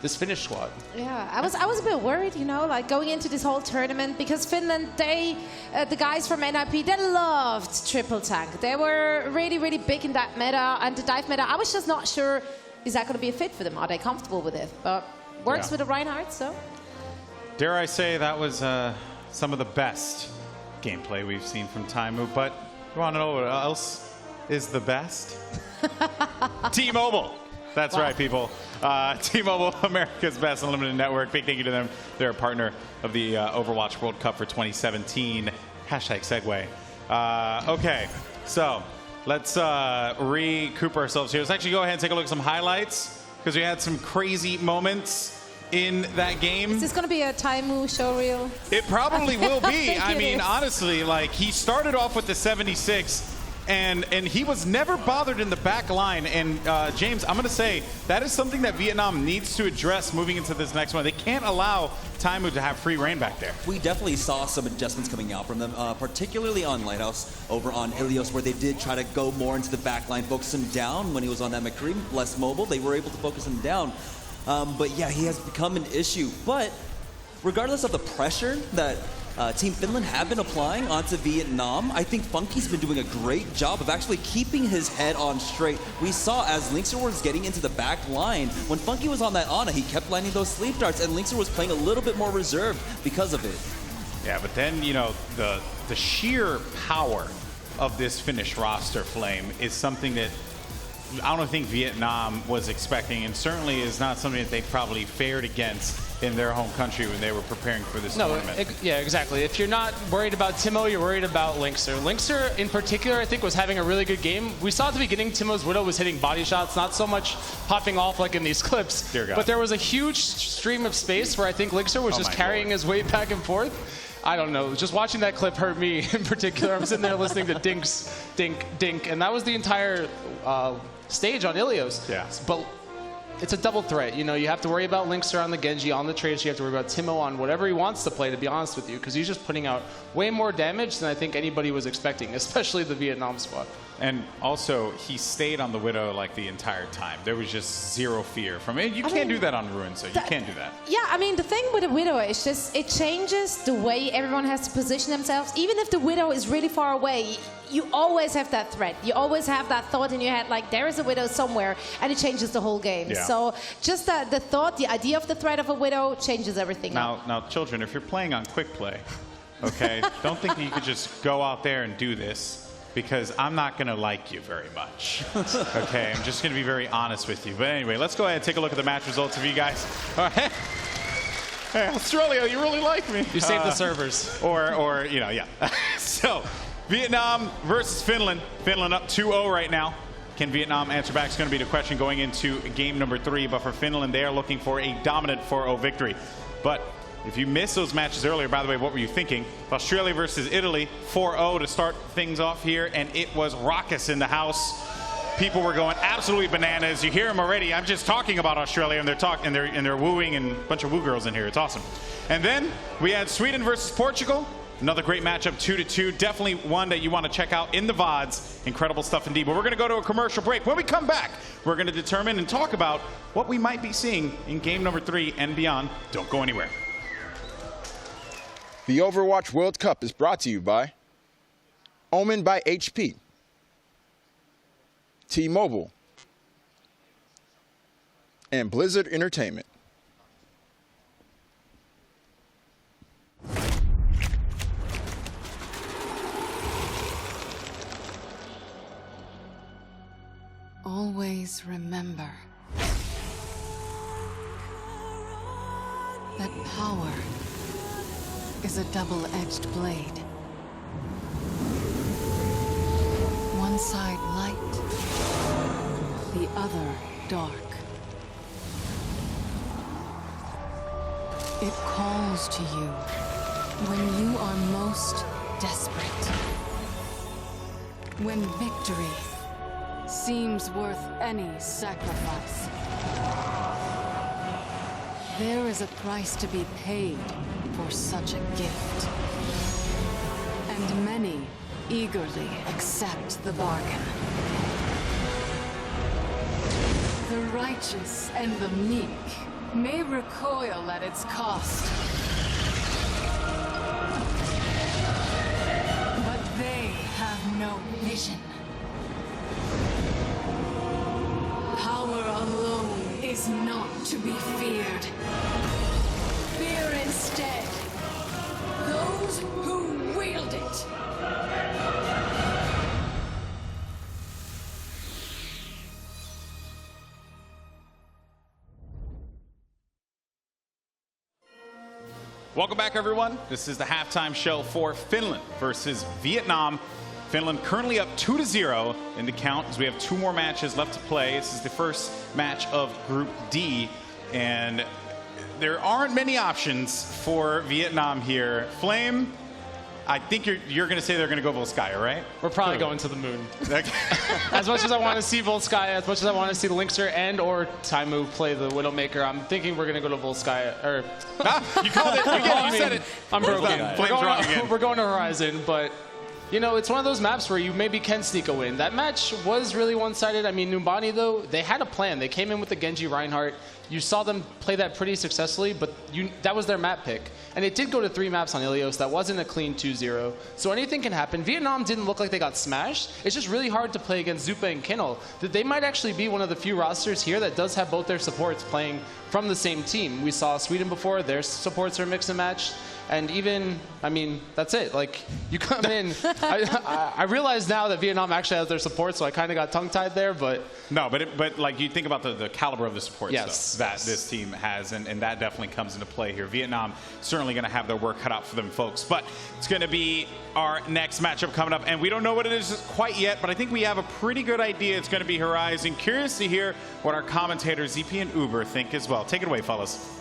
this Finnish squad. Yeah, I was a bit worried, you know, like going into this whole tournament, because Finland, the guys from NIP, they loved triple tank. They were really, really big in that meta and the dive meta. I was just not sure, is that going to be a fit for them? Are they comfortable with it? But works with the Reinhardt, so. Dare I say that was some of the best gameplay we've seen from Taimu, but you want to know what else is the best? T-Mobile. That's right, people. T-Mobile, America's best unlimited network. Big thank you to them. They're a partner of the Overwatch World Cup for 2017. Hashtag segue. Okay, so let's recoup ourselves here. Let's actually go ahead and take a look at some highlights because we had some crazy moments in that game. Is this going to be a Taimu showreel? It probably will be. I it mean, is. honestly, like he started off with the 76. And he was never bothered in the back line. And James, I'm going to say that is something that Vietnam needs to address moving into this next one. They can't allow Taimu to have free reign back there. We definitely saw some adjustments coming out from them, particularly on Lighthouse over on Ilios, where they did try to go more into the back line, focus him down when he was on that McCree, less mobile. They were able to focus him down. But yeah, he has become an issue. But regardless of the pressure that Team Finland have been applying onto Vietnam, I think Funky's been doing a great job of actually keeping his head on straight. We saw as Linkser was getting into the back line, when Funky was on that Ana, he kept landing those sleep darts, and Linkser was playing a little bit more reserved because of it. Yeah, but then, you know, the sheer power of this Finnish roster, Flame, is something that I don't think Vietnam was expecting, and certainly is not something that they probably fared against in their home country when they were preparing for this tournament. Yeah, exactly. If you're not worried about Timo, you're worried about Linkser. Linkser, in particular, I think was having a really good game. We saw at the beginning Timo's Widow was hitting body shots, not so much popping off like in these clips. Dear God. But there was a huge stream of space where I think Linkser was just carrying his weight back and forth. I don't know. Just watching that clip hurt me in particular. I'm sitting there listening to dinks, dink, dink, and that was the entire stage on Ilios. Yeah. But it's a double threat. You know, you have to worry about Linkser on the Genji, on the Tracer. You have to worry about Timo on whatever he wants to play, to be honest with you, because he's just putting out way more damage than I think anybody was expecting, especially the Vietnam squad. And also, he stayed on the Widow like the entire time. There was just zero fear from it. You can't do that on Ruin, so you can't do that. Yeah, I mean, the thing with the Widow is just, it changes the way everyone has to position themselves. Even if the Widow is really far away, you always have that threat. You always have that thought in your head, like, there is a Widow somewhere, and it changes the whole game. Yeah. So just the thought, the idea of the threat of a Widow changes everything. Now, children, if you're playing on quick play, okay, don't think that you could just go out there and do this, because I'm not going to like you very much. Okay, I'm just going to be very honest with you. But anyway, let's go ahead and take a look at the match results of you guys. All right. Hey, Australia, you really like me. You saved the servers. Or you know, yeah. So, Vietnam versus Finland. Finland up 2-0 right now. Can Vietnam answer back? It's going to be the question going into game number 3. But for Finland, they are looking for a dominant 4-0 victory. But if you missed those matches earlier, by the way, what were you thinking? Australia versus Italy, 4-0 to start things off here, and it was raucous in the house. People were going absolutely bananas. You hear them already. I'm just talking about Australia, and they're wooing, and a bunch of woo girls in here. It's awesome. And then we had Sweden versus Portugal. Another great matchup, 2-2. Definitely one that you want to check out in the VODs. Incredible stuff indeed. But we're going to go to a commercial break. When we come back, we're going to determine and talk about what we might be seeing in game number 3 and beyond. Don't go anywhere. The Overwatch World Cup is brought to you by Omen by HP, T-Mobile, and Blizzard Entertainment. Always remember that power is a double-edged blade. One side light, the other dark. It calls to you when you are most desperate. When victory seems worth any sacrifice. There is a price to be paid for such a gift. And many eagerly accept the bargain. The righteous and the meek may recoil at its cost. But they have no vision. Power alone is not to be feared. Fear instead those Welcome back, everyone. This is the halftime show for Finland versus Vietnam. Finland currently up 2-0 in the count as we have 2 more matches left to play. This is the first match of Group D, and there aren't many options for Vietnam here. Flame, I think you're going to say they're going to go Volskaya, right? We're probably going to the moon. As much as I want to see Volskaya, as much as I want to see the Linkster and or Taimu play the Widowmaker, I'm thinking we're going to go to Volskaya. Or you called it. You said it. I'm broken. Flame's We're going to Horizon, but you know, it's one of those maps where you maybe can sneak a win. That match was really one-sided. I mean, Numbani, though, they had a plan. They came in with the Genji Reinhardt. You saw them play that pretty successfully, but that was their map pick. And it did go to 3 maps on Ilios. That wasn't a clean 2-0. So anything can happen. Vietnam didn't look like they got smashed. It's just really hard to play against Zupa and Kinnel. That they might actually be one of the few rosters here that does have both their supports playing from the same team. We saw Sweden before. Their supports are mix and match. And even, I mean, that's it. Like, you come in. I realize now that Vietnam actually has their support, so I kind of got tongue-tied there, but... No, but like, you think about the caliber of the support yes, that this team has, and that definitely comes into play here. Vietnam certainly going to have their work cut out for them, folks. But it's going to be our next matchup coming up, and we don't know what it is quite yet, but I think we have a pretty good idea. It's going to be Horizon. Curious to hear what our commentators, ZP and Uber, think as well. Take it away, fellas.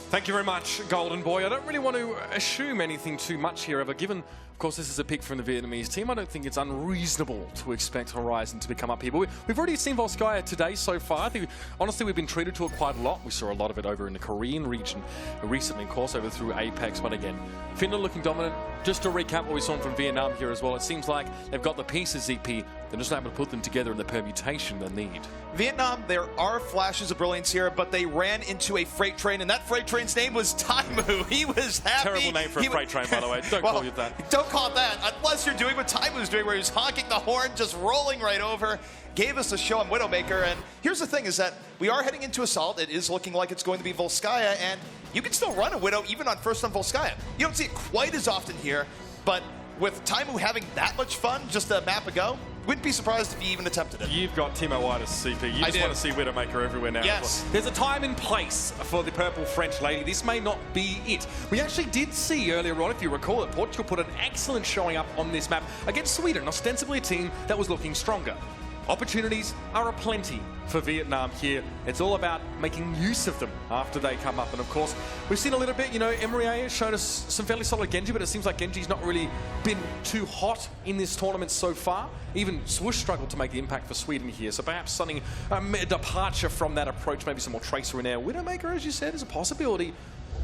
Thank you very much, Golden Boy. I don't really want to assume anything too much here, but given, of course, this is a pick from the Vietnamese team, I don't think it's unreasonable to expect Horizon to become up here. But we've already seen Volskaya today so far. I think, honestly, we've been treated to it quite a lot. We saw a lot of it over in the Korean region recently, of course, over through Apex. But again, Finland looking dominant. Just to recap what we saw from Vietnam here as well, it seems like they've got the pieces, ZP. They're just not able to put them together in the permutation they need. Vietnam, there are flashes of brilliance here, but they ran into a freight train, and that freight train's name was Taimu. He was happy. Terrible name for a freight train, by the way. Don't call it that. Don't call it that, unless you're doing what Taimu's doing, where he's honking the horn, just rolling right over. Gave us a show on Widowmaker, and here's the thing is that we are heading into Assault. It is looking like it's going to be Volskaya, and you can still run a Widow even on first on Volskaya. You don't see it quite as often here, but with Taimu having that much fun just a map ago, wouldn't be surprised if he even attempted it. You've got Timo-itis, CP. You just want to see Widowmaker everywhere now. Yes. There's a time and place for the purple French lady. This may not be it. We actually did see earlier on, if you recall, that Portugal put an excellent showing up on this map against Sweden, ostensibly a team that was looking stronger. Opportunities are aplenty for Vietnam here. It's all about making use of them after they come up. And of course, we've seen a little bit, you know, Emery has shown us some fairly solid Genji, but it seems like Genji's not really been too hot in this tournament so far. Even Swoosh struggled to make the impact for Sweden here. So perhaps something, a departure from that approach, maybe some more Tracer in there. Widowmaker, as you said, is a possibility.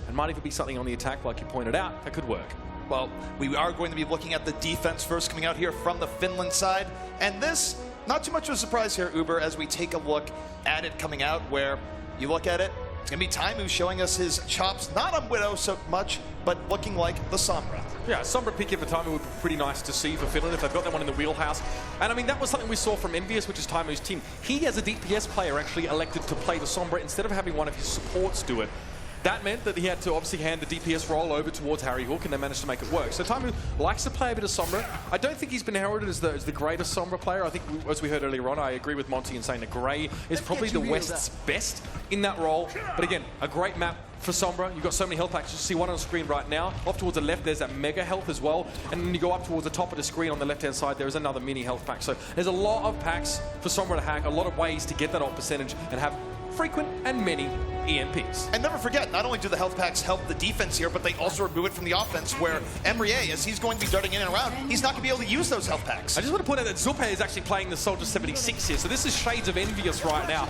And might even be something on the attack, like you pointed out, that could work. Well, we are going to be looking at the defense first coming out here from the Finland side. And this, not too much of a surprise here, Uber, as we take a look at it coming out, where you look at it, it's going to be Taimu showing us his chops, not on Widow so much, but looking like the Sombra. Yeah, Sombra pick here for Taimu would be pretty nice to see for Finland if they've got that one in the wheelhouse. And I mean, that was something we saw from Envious, which is Taimu's team. He, as a DPS player, actually elected to play the Sombra instead of having one of his supports do it. That meant that he had to obviously hand the DPS role over towards Harry Hook, and they managed to make it work. So Taimu likes to play a bit of Sombra. I don't think he's been heralded as the greatest Sombra player. I think, as we heard earlier on, I agree with Monty in saying that Grey is probably the West's best in that role. But again, a great map for Sombra. You've got so many health packs. You see one on the screen right now. Off towards the left, there's that mega health as well. And then you go up towards the top of the screen on the left-hand side, there is another mini health pack. So there's a lot of packs for Sombra to hack, a lot of ways to get that off percentage and have frequent and many EMPs. And never forget, not only do the health packs help the defense here, but they also remove it from the offense, where Emery, as he's going to be darting in and around, he's not going to be able to use those health packs. I just want to point out that Zupe is actually playing the Soldier 76 here, so this is shades of Envious right now.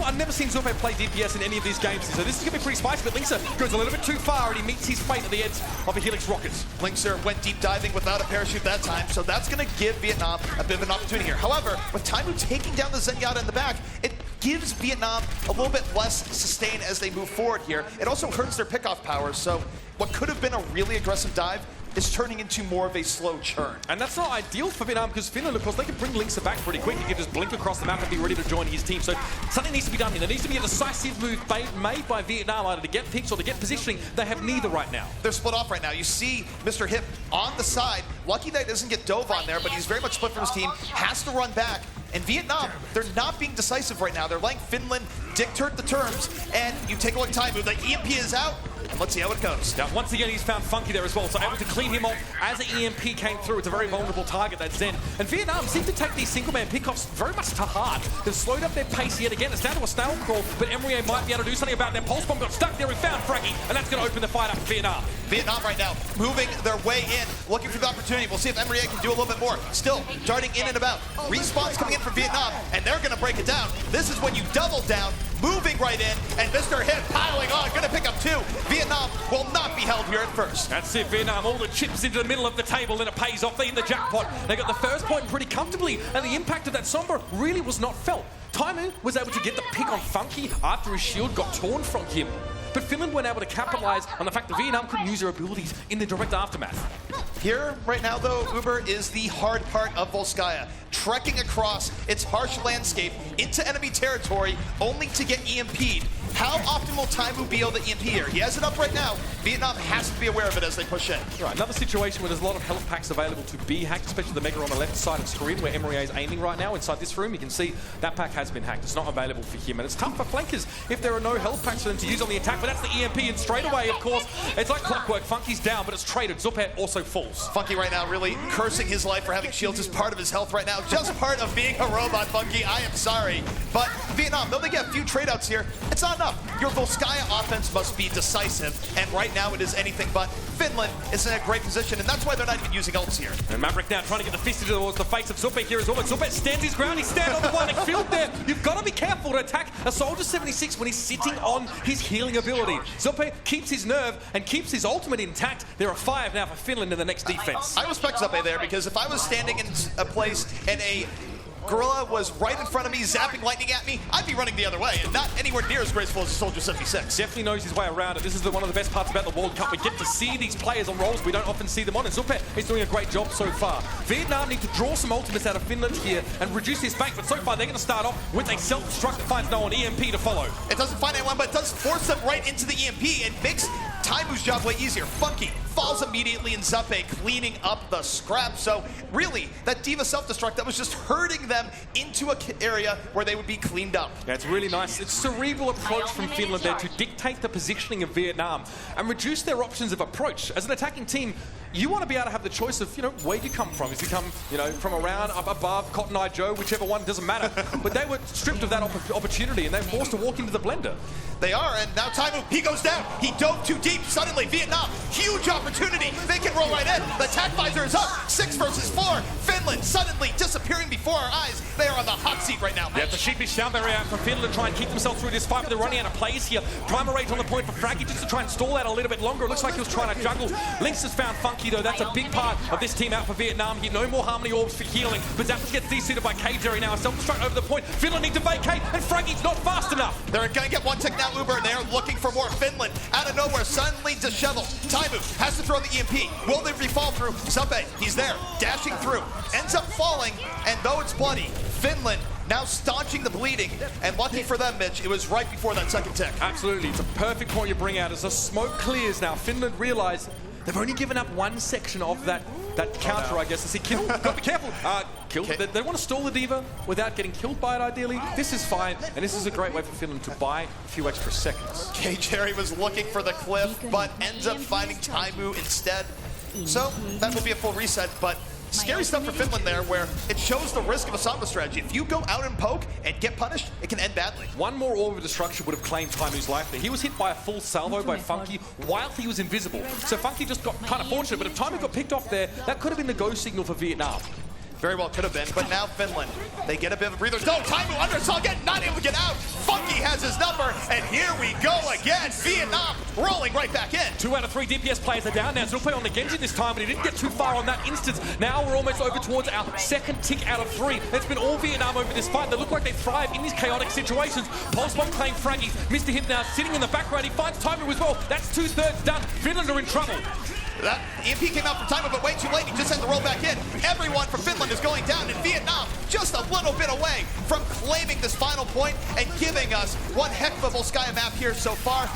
I've never seen Zupe play DPS in any of these games, so this is going to be pretty spicy, but Linkser goes a little bit too far, and he meets his fate at the edge of a Helix rocket. Linkser went deep diving without a parachute that time, so that's going to give Vietnam a bit of an opportunity here. However, with Taimu taking down the Zenyatta in the back, it gives Vietnam a little bit less sustain as they move forward here. It also hurts their pickoff power, so what could have been a really aggressive dive is turning into more of a slow churn. And that's not ideal for Vietnam, because Finland, of course, they can bring Linkser back pretty quick. He can just blink across the map and be ready to join his team. So something needs to be done here. There needs to be a decisive move made by Vietnam, either to get picks or to get positioning. They have neither right now. They're split off right now. You see Mr. Hip on the side. Lucky that doesn't get dove on there, but he's very much split from his team. Has to run back. And Vietnam, they're not being decisive right now. They're letting Finland dictate the terms. And you take a look at Taimu. The EMP is out. Let's see how it goes. Now, once again, he's found Funky there as well, so able to clean him off as the EMP came through. It's a very vulnerable target, that Zen. And Vietnam seem to take these single-man pickoffs very much to heart. They've slowed up their pace yet again. It's down to a snail crawl, but Emrier might be able to do something about their pulse bomb. Got stuck there. We found Fraggy, and that's going to open the fight up for Vietnam. Vietnam right now moving their way in, looking for the opportunity. We'll see if Emrier can do a little bit more. Still darting in and about. Respawns coming in from Vietnam, and they're going to break it down. This is when you double down, moving right in, and Mr. Hit piling on, going to pick up 2. Vietnam will not be held here at first. That's it, Vietnam. All the chips into the middle of the table, and it pays off. They hit the jackpot. They got the first point pretty comfortably, and the impact of that Sombra really was not felt. Taimu was able to get the pick on Funky after his shield got torn from him. But Finland weren't able to capitalize on the fact that Vietnam couldn't use their abilities in the direct aftermath. Here, right now, though, Uber, is the hard part of Volskaya. Trekking across its harsh landscape into enemy territory, only to get EMP'd. How often will Taimu be able to EMP here? He has it up right now. Vietnam has to be aware of it as they push in. Right, another situation where there's a lot of health packs available to be hacked, especially the Mega on the left side of the screen where Emrier is aiming right now. Inside this room, you can see that pack has been hacked. It's not available for him, and it's tough for flankers if there are no health packs for them to use on the attack, but that's the EMP, and straight away, of course, it's like clockwork. Funky's down, but it's traded. Zuppe also falls. Funky right now really cursing his life for having shields as part of his health right now. Just part of being a robot, Funky. I am sorry. But Vietnam, though they get a few trade outs here, it's not enough. Your Volskaya offense must be decisive, and right now it is anything but. Finland is in a great position, and that's why they're not even using ults here. And Maverick now trying to get the fist towards the face of Zuppe here as well. But Zuppe stands his ground. He stands on the one field there. You've got to be careful to attack a Soldier 76 when he's sitting on his healing ability. Zuppe keeps his nerve and keeps his ultimate intact. There are 5 now for Finland in the next defense. I respect Zuppe there, because if I was standing in a place and a Gorilla was right in front of me, zapping lightning at me, I'd be running the other way, and not anywhere near as graceful as a Soldier 76. Definitely knows his way around it. This is one of the best parts about the World Cup. We get to see these players on roles we don't often see them on, and Zuppe is doing a great job so far. Vietnam need to draw some ultimates out of Finland here and reduce his bank, but so far they're going to start off with a self-destruct that finds no one, EMP to follow. It doesn't find anyone, but it does force them right into the EMP and makes Taimu's job way easier. Funky falls immediately, and Zuppe cleaning up the scrap. So really, that D.Va self-destruct, that was just herding them into an area where they would be cleaned up. Yeah, it's really nice. It's a cerebral approach from Finland there to dictate the positioning of Vietnam and reduce their options of approach. As an attacking team, you want to be able to have the choice of, where you come from. If you come, from around, up above, Cotton Eye Joe, whichever one, doesn't matter. But they were stripped of that opportunity, and they're forced to walk into the blender. They are, and now Taimu, he goes down. He dove too deep. Suddenly, Vietnam, huge opportunity. They can roll right in. The attack visor is up. 6 versus 4. Finland suddenly disappearing before our eyes. They are on the hot seat right now. Yeah, the sheepish sound barrier out from Finland to try and keep themselves through this fight, but they're running out of plays here. Primal Rage on the point for Fraggy just to try and stall out a little bit longer. It looks like he was trying to juggle. Lynx has found Funky, though. That's a big part of this team out for Vietnam. You no more Harmony Orbs for healing, but Zappos gets de-suited by K-Jerry now. A self-destruct over the point. Finland need to vacate, and Fraggy's not fast enough. They're going to get one tick now, Uber, and they're looking for more. Finland, out of nowhere, suddenly disheveled. Taimu has to throw the EMP. Will they fall through? Zuppe, he's there, dashing through. Ends up falling, and though it's bloody, Finland now staunching the bleeding, and lucky for them, Mitch, it was right before that second tick. Absolutely, it's a perfect point you bring out. As the smoke clears now, Finland realize they've only given up one section of that counter, I guess. To see kill. Got to be careful. Kill. They want to stall the D.Va without getting killed by it, ideally. This is fine, and this is a great way for Finland to buy a few extra seconds. K-Jerry was looking for the cliff, but ends up finding Taimu instead. So that will be a full reset, but scary stuff for Finland there, where it shows the risk of a Sombra strategy. If you go out and poke and get punished, it can end badly. One more Orb of Destruction would have claimed Taimu's life there. He was hit by a full salvo by Funky while he was invisible. So Funky just got kind of fortunate, but if Taimu got picked off there, that could have been the go signal for Vietnam. Very well could have been, but now Finland, they get a bit of a breather. No, Taimu undersaw again, not able to get out. Funky has his number, and here we go again. Vietnam rolling right back in. 2 out of 3 DPS players are down now. Zuppe on the Genji this time, but he didn't get too far on that instance. Now we're almost over towards our second tick out of 3. It's been all Vietnam over this fight. They look like they thrive in these chaotic situations. Pulse Bomb claimed Fraggy. Mr. Hip now sitting in the background. He finds Taimu as well. That's 2/3 done. Finland are in trouble. That EMP came out for Taimu, but way too late. He just had to roll back in. Everyone from Finland is going down, and Vietnam just a little bit away from claiming this final point and giving us one heck of a Volskaya map here so far.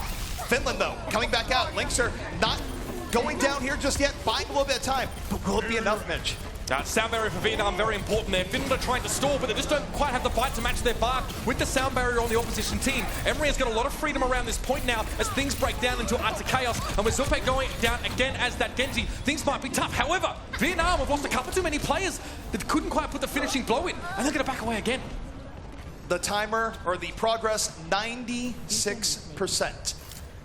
Finland, though, coming back out. Lynx are not going down here just yet, buying a little bit of time. But will it be enough, Mitch? Sound barrier for Vietnam, very important there. Finland are trying to stall, but they just don't quite have the bite to match their bark with the sound barrier on the opposition team. Emery has got a lot of freedom around this point now as things break down into utter chaos. And with Zupe going down again as that Genji, things might be tough. However, Vietnam have lost a couple too many players that couldn't quite put the finishing blow in, and they're going to back away again. The timer, or the progress, 96%.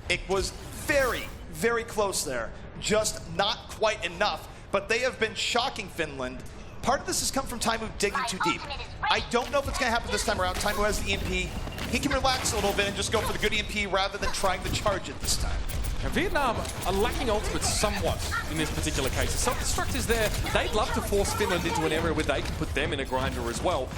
It was very, very close there. Just not quite enough. But they have been shocking Finland. Part of this has come from Taimu digging too deep. I don't know if it's going to happen this time around. Taimu has the EMP. He can relax a little bit and just go for the good EMP rather than trying to charge it this time. And Vietnam are lacking ultimates somewhat in this particular case. The self-destruct is there. They'd love to force Finland into an area where they can put them in a grinder as well.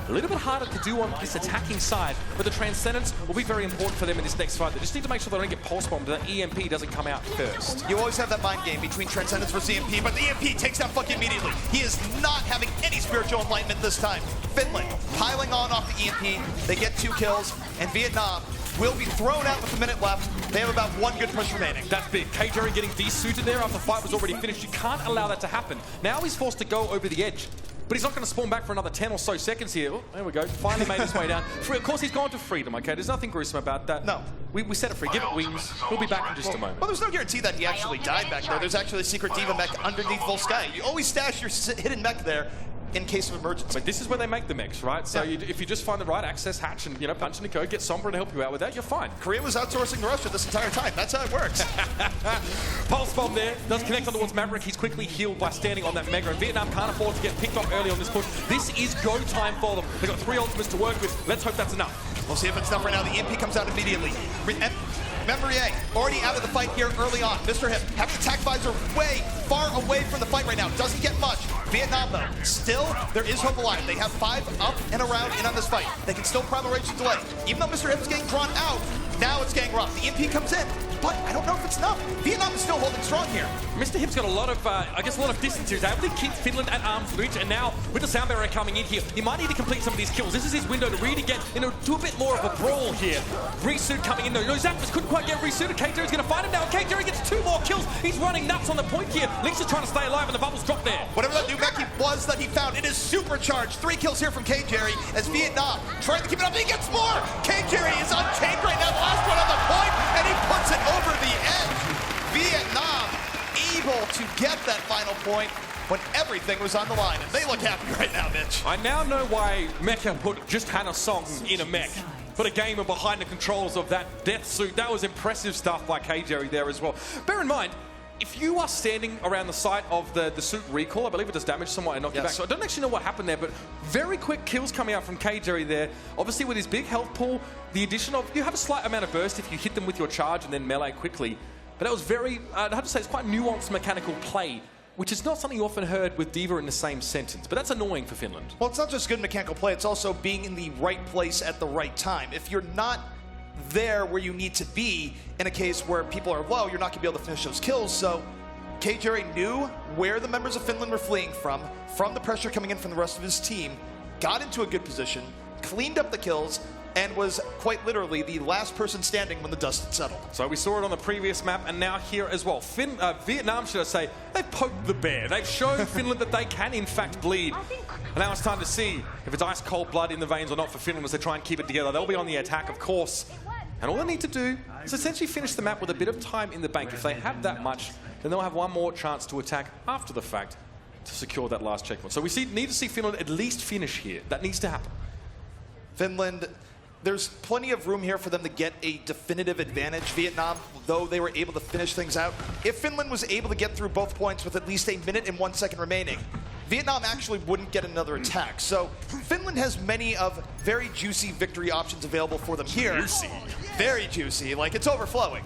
A little bit harder to do on this attacking side, but the Transcendence will be very important for them in this next fight. They just need to make sure they don't get pulse bombed, that EMP doesn't come out first. You always have that mind game between Transcendence versus EMP, but the EMP takes down Fucky immediately. He is not having any spiritual enlightenment this time. Finland piling on off the EMP. They get 2 kills, and Vietnam will be thrown out with a minute left. They have about 1 good push remaining. That's big. KJerry getting desuited there after the fight was already finished. You can't allow that to happen. Now he's forced to go over the edge. But he's not going to spawn back for another 10 or so seconds here. Oh, there we go. Finally made his way down. Of course, he's gone to freedom, okay? There's nothing gruesome about that. No. We set it free. Give it wings. He'll be back in just a moment. Well, there's no guarantee that he actually died back there. There's actually a secret Diva mech underneath Volskaya. You always stash your hidden mech there in case of emergency. But this is where they make the mechs, right? So Yeah. if you just find the right access hatch and, punch in the code, get Sombra to help you out with that, you're fine. Korea was outsourcing to Russia this entire time. That's how it works. Pulse bomb there, does connect on towards Maverick. He's quickly healed by standing on that Mega, and Vietnam can't afford to get picked up early on this push. This is go time for them. They've got 3 ultimates to work with. Let's hope that's enough. We'll see if it's enough right now. The EMP comes out immediately. Memorier already out of the fight here early on. Mr. Hip having attack visor way far away from the fight right now. Doesn't get much. Vietnam, though, still, there is hope alive. They have 5 up and around in on this fight. They can still primal rage and delay. Even though Mr. Hip is getting drawn out, now it's getting rough. The EMP comes in, but I don't know if it's enough. Vietnam is still holding strong here. Mr. Hip's got a lot of, a lot of distance here. He's able to keep Finland at arm's reach, and now with the sound barrier coming in here, he might need to complete some of these kills. This is his window to really get into a bit more of a brawl here. Resuit coming in though. Zapdos couldn't quite get resuited. KJerry's going to find him now. KJerry gets 2 more kills. He's running nuts on the point here. Lynx is trying to stay alive, and the bubbles drop there. Whatever that new mech was that he found, it is supercharged. 3 kills here from KJerry as Vietnam trying to keep it up. He gets more. KJerry is untamed right now. The last one on the point, and he puts it over the edge. Vietnam able to get that final point when everything was on the line, and they look happy right now, Mitch. I now know why Mecha put just Hannah Song in a mech. Put a gamer behind the controls of that death suit. That was impressive stuff by KJerry there as well. Bear in mind, if you are standing around the site of the suit recall, I believe it does damage somewhat and knock you back. So I don't actually know what happened there, but very quick kills coming out from KJerry there. Obviously with his big health pool, the addition of, you have a slight amount of burst if you hit them with your charge and then melee quickly. But that was very, I'd have to say, it's quite nuanced mechanical play, which is not something you often heard with Diva in the same sentence. But that's annoying for Finland. Well, it's not just good mechanical play, it's also being in the right place at the right time. If you're not there where you need to be in a case where people are low, you're not going to be able to finish those kills. So KJerry knew where the members of Finland were fleeing from the pressure coming in from the rest of his team, got into a good position, cleaned up the kills, and was quite literally the last person standing when the dust had settled. So we saw it on the previous map, and now here as well. Vietnam, should I say, they've poked the bear. They've shown Finland that they can, in fact, bleed. And now it's time to see if it's ice-cold blood in the veins or not for Finland as they try and keep it together. They'll be on the attack, of course. And all they need to do is essentially finish the map with a bit of time in the bank. If they have that much, then they'll have one more chance to attack after the fact to secure that last checkpoint. So we need to see Finland at least finish here. That needs to happen. Finland, there's plenty of room here for them to get a definitive advantage. Vietnam, though they were able to finish things out, if Finland was able to get through both points with at least a minute and 1 second remaining, Vietnam actually wouldn't get another attack. So Finland has many of very juicy victory options available for them here. Juicy. Very juicy, like it's overflowing.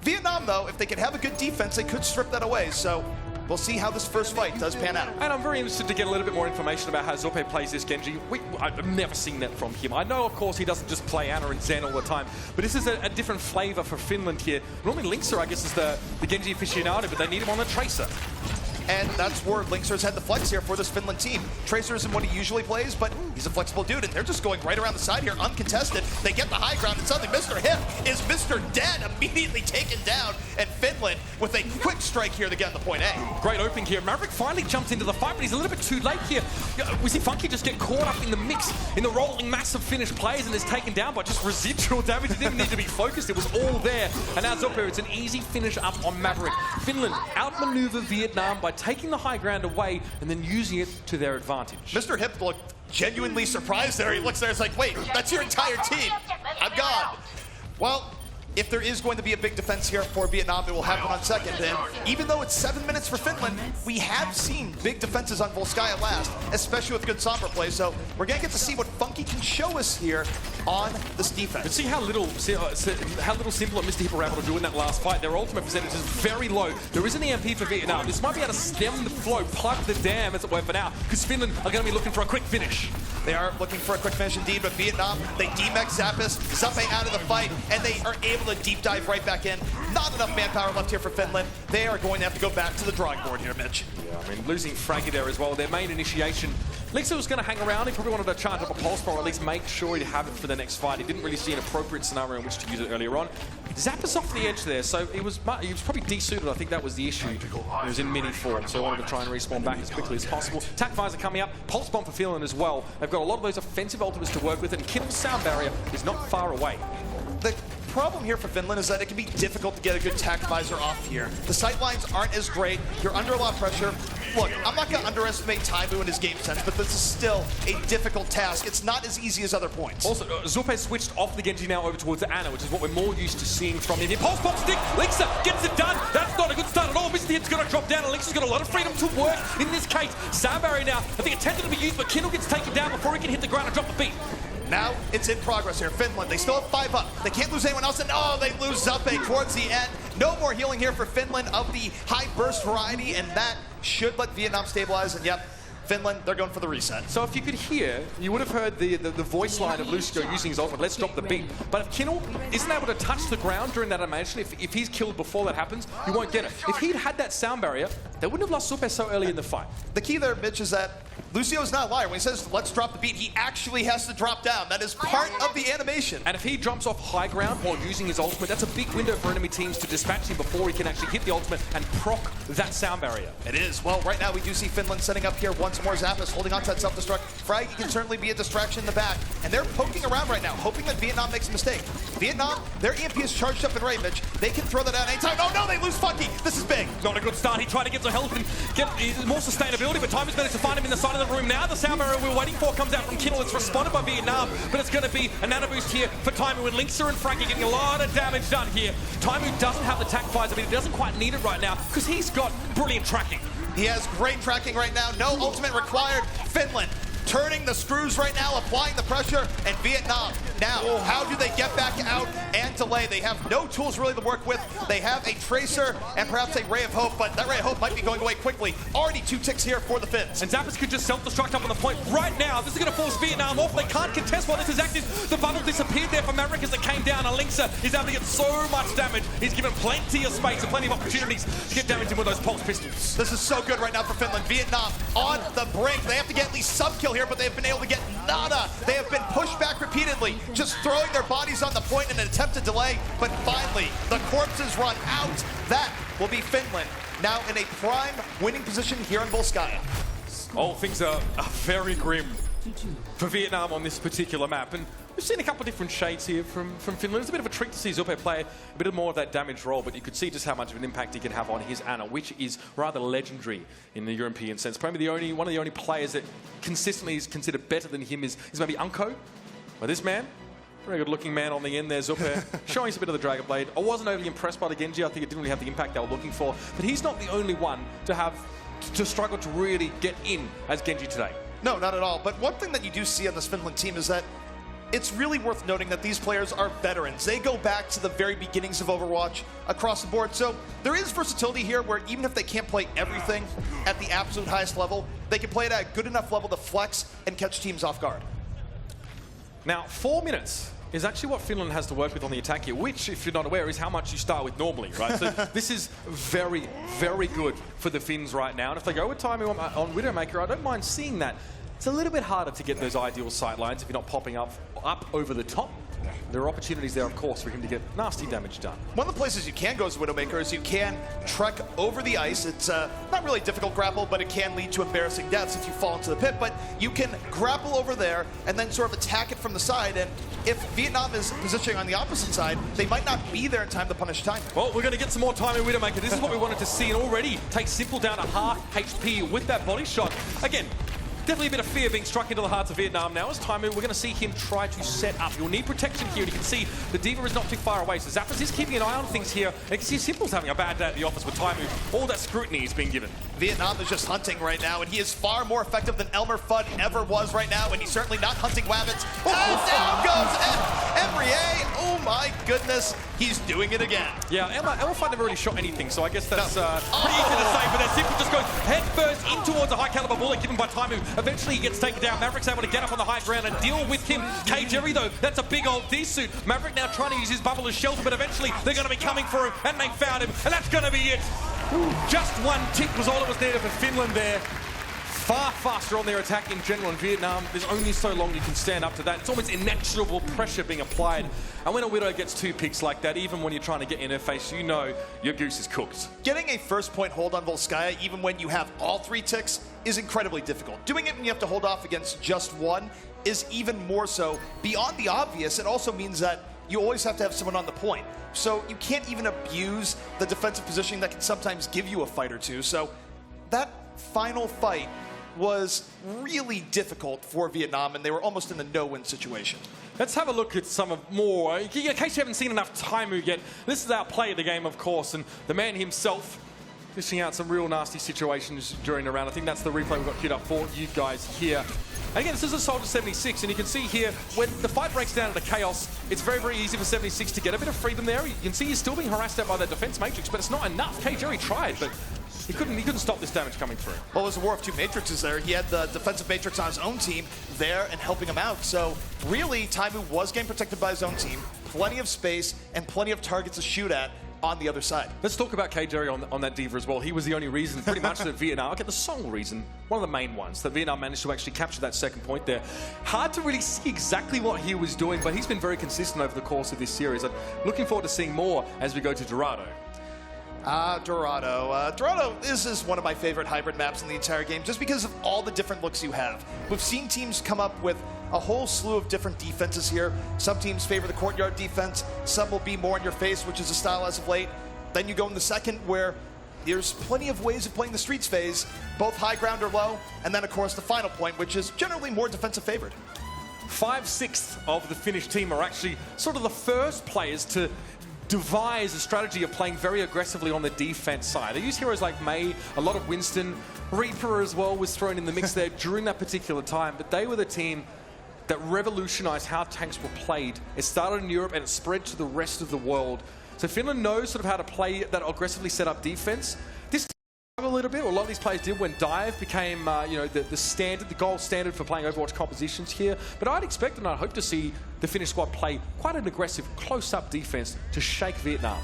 Vietnam, though, if they could have a good defense, they could strip that away. So we'll see how this first fight does pan out. And I'm very interested to get a little bit more information about how Zope plays this Genji. I've never seen that from him. I know, of course, he doesn't just play Ana and Zen all the time, but this is a different flavor for Finland here. Normally Linkser, I guess, is the Genji aficionado, but they need him on the Tracer. And that's where Linkser's had the flex here for this Finland team. Tracer isn't what he usually plays, but He's a flexible dude, and they're just going right around the side here, uncontested. They get the high ground, and suddenly Mr. Hip is Mr. Dead, immediately taken down, and Finland with a quick strike here to get on the point A. Great opening here. Maverick finally jumps into the fight, but he's a little bit too late here. We see Funky just get caught up in the mix, in the rolling mass of Finnish players, and is taken down by just residual damage. He didn't need to be focused. It was all there. And now Zopo, it's an easy finish up on Maverick. Finland outmaneuver Vietnam by taking the high ground away and then using it to their advantage. Mr. Hip looked genuinely surprised there. He looks there, it's like, wait, that's your entire team. I'm gone. Well, if there is going to be a big defense here for Vietnam, it will happen on second. And even though it's 7 minutes for Finland, we have seen big defenses on Volskaya last, especially with good Sombra play. So we're going to get to see what Funky can show us here on this defense. But see how little Simple and Mr. Hip were able to do in that last fight. Their ultimate percentage is very low. There is an EMP for Vietnam. This might be able to stem the flow, plug the dam, as it were, for now, because Finland are going to be looking for a quick finish. They are looking for a quick finish indeed, but Vietnam, they demech Zappis, Zuppe out of the fight, and they are able to deep dive right back in. Not enough manpower left here for Finland. They are going to have to go back to the drawing board here, Mitch. Yeah, I mean, losing Fraggy there as well, their main initiation. Lixa was going to hang around. He probably wanted to charge up a pulse bar, or at least make sure he'd have it for the next fight. He didn't really see an appropriate scenario in which to use it earlier on. Zappis off the edge there, so he was probably desuited. I think that was the issue. He was in mini form, so he wanted to try and respawn back as quickly as possible. Attack visor coming up, pulse bomb for Finland as well. They've got a lot of those offensive ultimates to work with, and Kittle's sound barrier is not far away. The problem here for Finland is that it can be difficult to get a good attack visor off here. The sight lines aren't as great. You're under a lot of pressure. Look, I'm not going to underestimate Taimu and his game sense, but this is still a difficult task. It's not as easy as other points. Also, Zuppe switched off the Genji now over towards the Ana, which is what we're more used to seeing from him. Pulse bomb stick, Lixa gets it done. That's not a good start at all. Mr. Hip's going to drop down, and Lixa's got a lot of freedom to work in this case. Sound barrier now, I think attempted to be used, but Kindle gets taken down before he can hit the ground and drop the beat. Now it's in progress here. Finland, they still have 5 up. They can't lose anyone else, and oh, they lose Zuppe towards the end. No more healing here for Finland of the high burst variety, and that should let Vietnam stabilize, and yep, Finland, they're going for the reset. So if you could hear, you would have heard the voice line of Lucio using his ultimate, let's drop the beat. But if Kindle isn't able to touch the ground during that animation, if he's killed before that happens, you won't get it. If he'd had that sound barrier, they wouldn't have lost Zuppe so early in the fight. The key there, Mitch, is that Lucio's not a liar. When he says, let's drop the beat, he actually has to drop down. That is part of the animation. And if he jumps off high ground while using his ultimate, that's a big window for enemy teams to dispatch him before he can actually hit the ultimate and proc that sound barrier. It is. Well, right now we do see Finland setting up here once more. Zappis holding on to that self-destruct. Fraggy can certainly be a distraction in the back. And they're poking around right now, hoping that Vietnam makes a mistake. Vietnam, their EMP is charged up in range, Mitch. They can throw that out anytime. Oh no, they lose Funky. This is big. Not a good start. He tried to get some health and get more sustainability, but time has managed to find him in the side of the room now. The sound barrier we're waiting for comes out from Kindle. It's responded by Vietnam, but it's going to be a nano boost here for Taimu, and Linkser and Fraggy getting a lot of damage done here. Taimu doesn't have the attack visor, but he doesn't quite need it right now because he's got brilliant tracking. He has great tracking right now. No ultimate required. Finland turning the screws right now, applying the pressure, and Vietnam. Now, how do they get back out and delay? They have no tools really to work with. They have a Tracer and perhaps a Ray of Hope, but that Ray of Hope might be going away quickly. Already 2 ticks here for the Finns. And Zappis could just self-destruct up on the point right now. This is going to force Vietnam off. They can't contest while this is active. The bundle disappeared there for Maverick as it came down. And Linkser is able to get so much damage. He's given plenty of space and plenty of opportunities to get damage in with those pulse pistols. This is so good right now for Finland. Vietnam on the brink. They have to get at least some kill here, but they've been able to get nada. They have been pushed back repeatedly, just throwing their bodies on the point in an attempt to delay, but finally, the corpses run out. That will be Finland, now in a prime winning position here in Volskaya. Oh, things are very grim for Vietnam on this particular map, and we've seen a couple of different shades here from Finland. It's a bit of a trick to see Zuppe play a bit more of that damage role, but you could see just how much of an impact he can have on his Ana, which is rather legendary in the European sense. Probably one of the only players that consistently is considered better than him is maybe Unko. But this man, very good looking man on the end there, Zuppe, showing us a bit of the Dragon Blade. I wasn't overly impressed by the Genji. I think it didn't really have the impact they were looking for, but he's not the only one to struggle to really get in as Genji today. No, not at all. But one thing that you do see on this Finland team is that it's really worth noting that these players are veterans. They go back to the very beginnings of Overwatch across the board. So there is versatility here where even if they can't play everything at the absolute highest level, they can play it at a good enough level to flex and catch teams off guard. Now, 4 minutes is actually what Finland has to work with on the attack here, which, if you're not aware, is how much you start with normally, right? So this is very, very good for the Finns right now. And if they go with timing on Widowmaker, I don't mind seeing that. it's a little bit harder to get those ideal sight lines if you're not popping up over the top. There are opportunities there, of course, for him to get nasty damage done. One of the places you can go as Widowmaker is you can trek over the ice. It's not really a difficult grapple, but it can lead to embarrassing deaths if you fall into the pit. But you can grapple over there and then sort of attack it from the side. And if Vietnam is positioning on the opposite side, they might not be there in time to punish time. Well, we're going to get some more time in Widowmaker. This is what we wanted to see, and already take Simple down to half HP with that body shot. Again, definitely a bit of fear being struck into the hearts of Vietnam now. As time we're going to see him try to set up. You'll need protection here. And you can see the Diva is not too far away. So Zappas is keeping an eye on things here. And you can see Simple's having a bad day at the office with Taimu. All that scrutiny is being given. Vietnam is just hunting right now, and he is far more effective than Elmer Fudd ever was right now, and he's certainly not hunting Wabbits. And down goes Embrier. Oh my goodness, he's doing it again. Yeah, Elmer Fudd never really shot anything, so I guess that's pretty easy to say. But then Simple just goes head first in towards a high caliber bullet given by Taimu. Eventually he gets taken down. Maverick's able to get up on the high ground and deal with him. K-Jerry though, that's a big old D-suit. Maverick now trying to use his bubble as shelter, but eventually they're going to be coming for him, and they found him, and that's going to be it. Just one tick was all it was needed for Finland there. Far faster on their attack in general in Vietnam. There's only so long you can stand up to that. It's almost inexorable pressure being applied. And when a Widow gets 2 picks like that, even when you're trying to get in her face, you know your goose is cooked. Getting a first point hold on Volskaya, even when you have all 3 ticks, is incredibly difficult. Doing it when you have to hold off against just one is even more so. Beyond the obvious, it also means that you always have to have someone on the point. So you can't even abuse the defensive positioning that can sometimes give you a fight or two. So that final fight was really difficult for Vietnam, and they were almost in a no-win situation. Let's have a look at some of more. In case you haven't seen enough Taimu yet, this is our play of the game, of course, and the man himself dishing out some real nasty situations during the round. I think that's the replay we've got queued up for you guys here. And again, this is a Soldier 76, and you can see here, when the fight breaks down into chaos, it's very, very easy for 76 to get a bit of freedom there. You can see he's still being harassed out by that defense matrix, but it's not enough. K-Jerry tried, but he couldn't stop this damage coming through. Well, it was a war of 2 matrices there. He had the defensive matrix on his own team there and helping him out. So really, Taimu was getting protected by his own team. Plenty of space and plenty of targets to shoot at on the other side. Let's talk about K-Jerry on that Diva as well. He was the only reason, pretty much, that Vietnam, the sole reason, one of the main ones, that Vietnam managed to actually capture that second point there. Hard to really see exactly what he was doing, but he's been very consistent over the course of this series. I'm looking forward to seeing more as we go to Dorado. Dorado. Dorado is one of my favorite hybrid maps in the entire game, just because of all the different looks you have. We've seen teams come up with a whole slew of different defenses here. Some teams favor the courtyard defense. Some will be more in your face, which is a style as of late. Then you go in the second, where there's plenty of ways of playing the streets phase, both high ground or low, and then of course the final point, which is generally more defensive favored. 5/6 of the Finnish team are actually sort of the first players to devise a strategy of playing very aggressively on the defense side. They use heroes like Mei, a lot of Winston, Reaper as well was thrown in the mix there during that particular time, but they were the team that revolutionized how tanks were played. It started in Europe and it spread to the rest of the world. So Finland knows sort of how to play that aggressively set up defense. This a little bit, or a lot of these players did when Dive became the standard, the gold standard for playing Overwatch compositions here. But I'd expect and I'd hope to see the Finnish squad play quite an aggressive, close-up defense to shake Vietnam.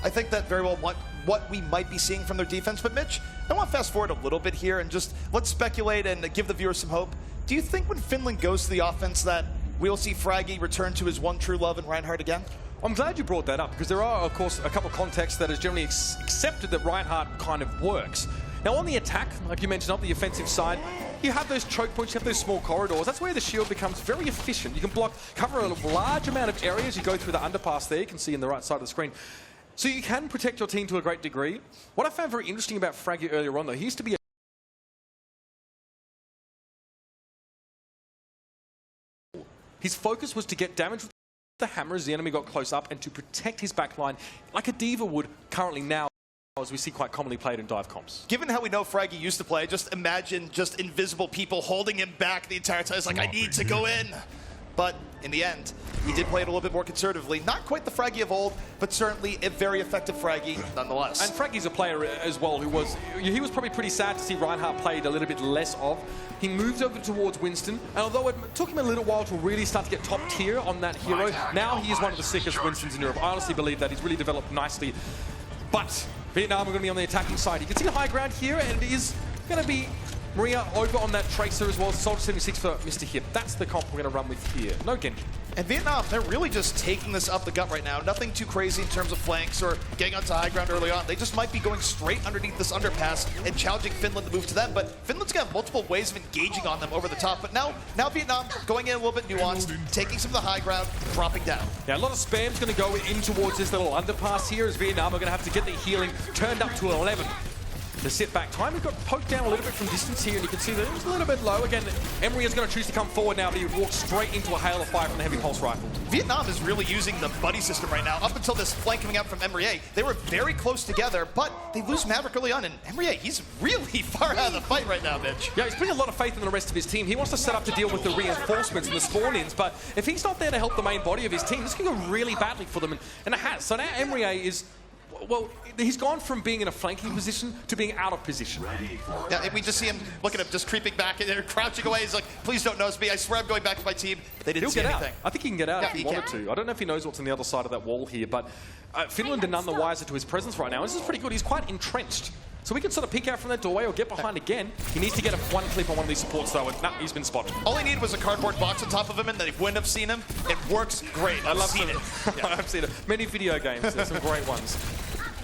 I think that very well what we might be seeing from their defense. But Mitch, I want to fast forward a little bit here and just let's speculate and give the viewers some hope. Do you think when Finland goes to the offense that we'll see Fraggy return to his one true love in Reinhardt again? I'm glad you brought that up, because there are, of course, a couple of contexts that is generally accepted that Reinhardt kind of works. Now, on the attack, like you mentioned, on the offensive side, you have those choke points, you have those small corridors. That's where the shield becomes very efficient. You can cover a large amount of areas. You go through the underpass there, you can see in the right side of the screen. So you can protect your team to a great degree. What I found very interesting about Fraggy earlier on, though, he used to be his focus was to get damage with the hammer as the enemy got close up and to protect his backline like a Diva would currently now, as we see quite commonly played in dive comps. Given how we know Fraggy used to play, just imagine just invisible people holding him back the entire time. It's like, I need to go in. But in the end, he did play it a little bit more conservatively. Not quite the Fraggy of old, but certainly a very effective Fraggy nonetheless. And Fraggy's a player as well who was probably pretty sad to see Reinhardt played a little bit less of. He moved over towards Winston, and although it took him a little while to really start to get top tier on that hero, now he is one of the sickest Winstons in Europe. I honestly believe that he's really developed nicely. But Vietnam are going to be on the attacking side. You can see the high ground here, and it is going to be Maria over on that Tracer as well. Soldier 76 for Mr. Hip. That's the comp we're going to run with here. No Genji. And Vietnam, they're really just taking this up the gut right now. Nothing too crazy in terms of flanks or getting onto high ground early on. They just might be going straight underneath this underpass and challenging Finland to move to them. But Finland's got multiple ways of engaging on them over the top. But now Vietnam going in a little bit nuanced, taking some of the high ground, dropping down. Yeah, a lot of spam's going to go in towards this little underpass here as Vietnam are going to have to get their healing turned up to 11. To sit back. Time, he got poked down a little bit from distance here, and you can see that it was a little bit low. Again, Emery is going to choose to come forward now, but he walks straight into a hail of fire from the heavy pulse rifle. Vietnam is really using the buddy system right now. Up until this flank coming out from Emery, they were very close together, but they lose Maverick early on, and Emery, he's really far out of the fight right now, Mitch. Yeah, he's putting a lot of faith in the rest of his team. He wants to set up to deal with the reinforcements and the spawn-ins, but if he's not there to help the main body of his team, this can go really badly for them, and it has. So now Emery is... Well, he's gone from being in a flanking position to being out of position. Yeah, we just see him, look at him, just creeping back and crouching away. He's like, please don't notice me. I swear I'm going back to my team. They didn't see anything. I think he can get out if he wanted to. I don't know if he knows what's on the other side of that wall here, but Finland are none the wiser to his presence right now. This is pretty good. He's quite entrenched. So we can sort of peek out from that doorway or get behind again. He needs to get one clip on one of these supports, though, and he's been spotted. All he needed was a cardboard box on top of him, and they wouldn't have seen him. It works great. I've seen it. Yeah. I've seen it. Many video games. There's some great ones.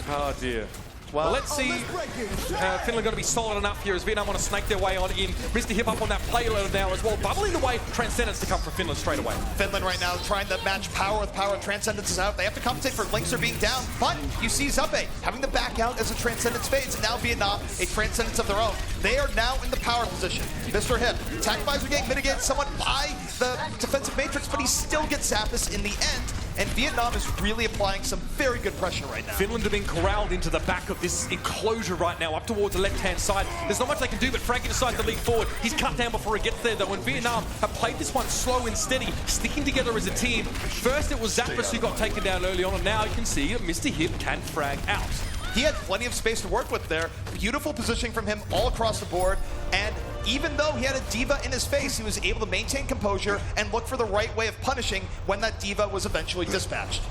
Oh, dear. Well, let's see. Finland going to be solid enough here as Vietnam want to snake their way on in. Mr. Hip up on that payload now as well, bubbling away Transcendence to come from Finland straight away. Finland right now trying to match power with power. Transcendence is out. They have to compensate for Lynxer being down, but you see Zappe having to back out as a Transcendence fades, and now Vietnam, a Transcendence of their own. They are now in the power position. Mr. Hip, attack visor getting mitigated somewhat by the defensive matrix, but he still gets Zappis in the end. And Vietnam is really applying some very good pressure right now. Finland are being corralled into the back of this enclosure right now, up towards the left-hand side. There's not much they can do, but Fraggy decides to lead forward. He's cut down before he gets there, though, and Vietnam have played this one slow and steady, sticking together as a team. First, it was Zappis who got taken down early on, and now you can see that Mr. Hip can frag out. He had plenty of space to work with there. Beautiful positioning from him all across the board. And even though he had a diva in his face, he was able to maintain composure and look for the right way of punishing when that diva was eventually dispatched.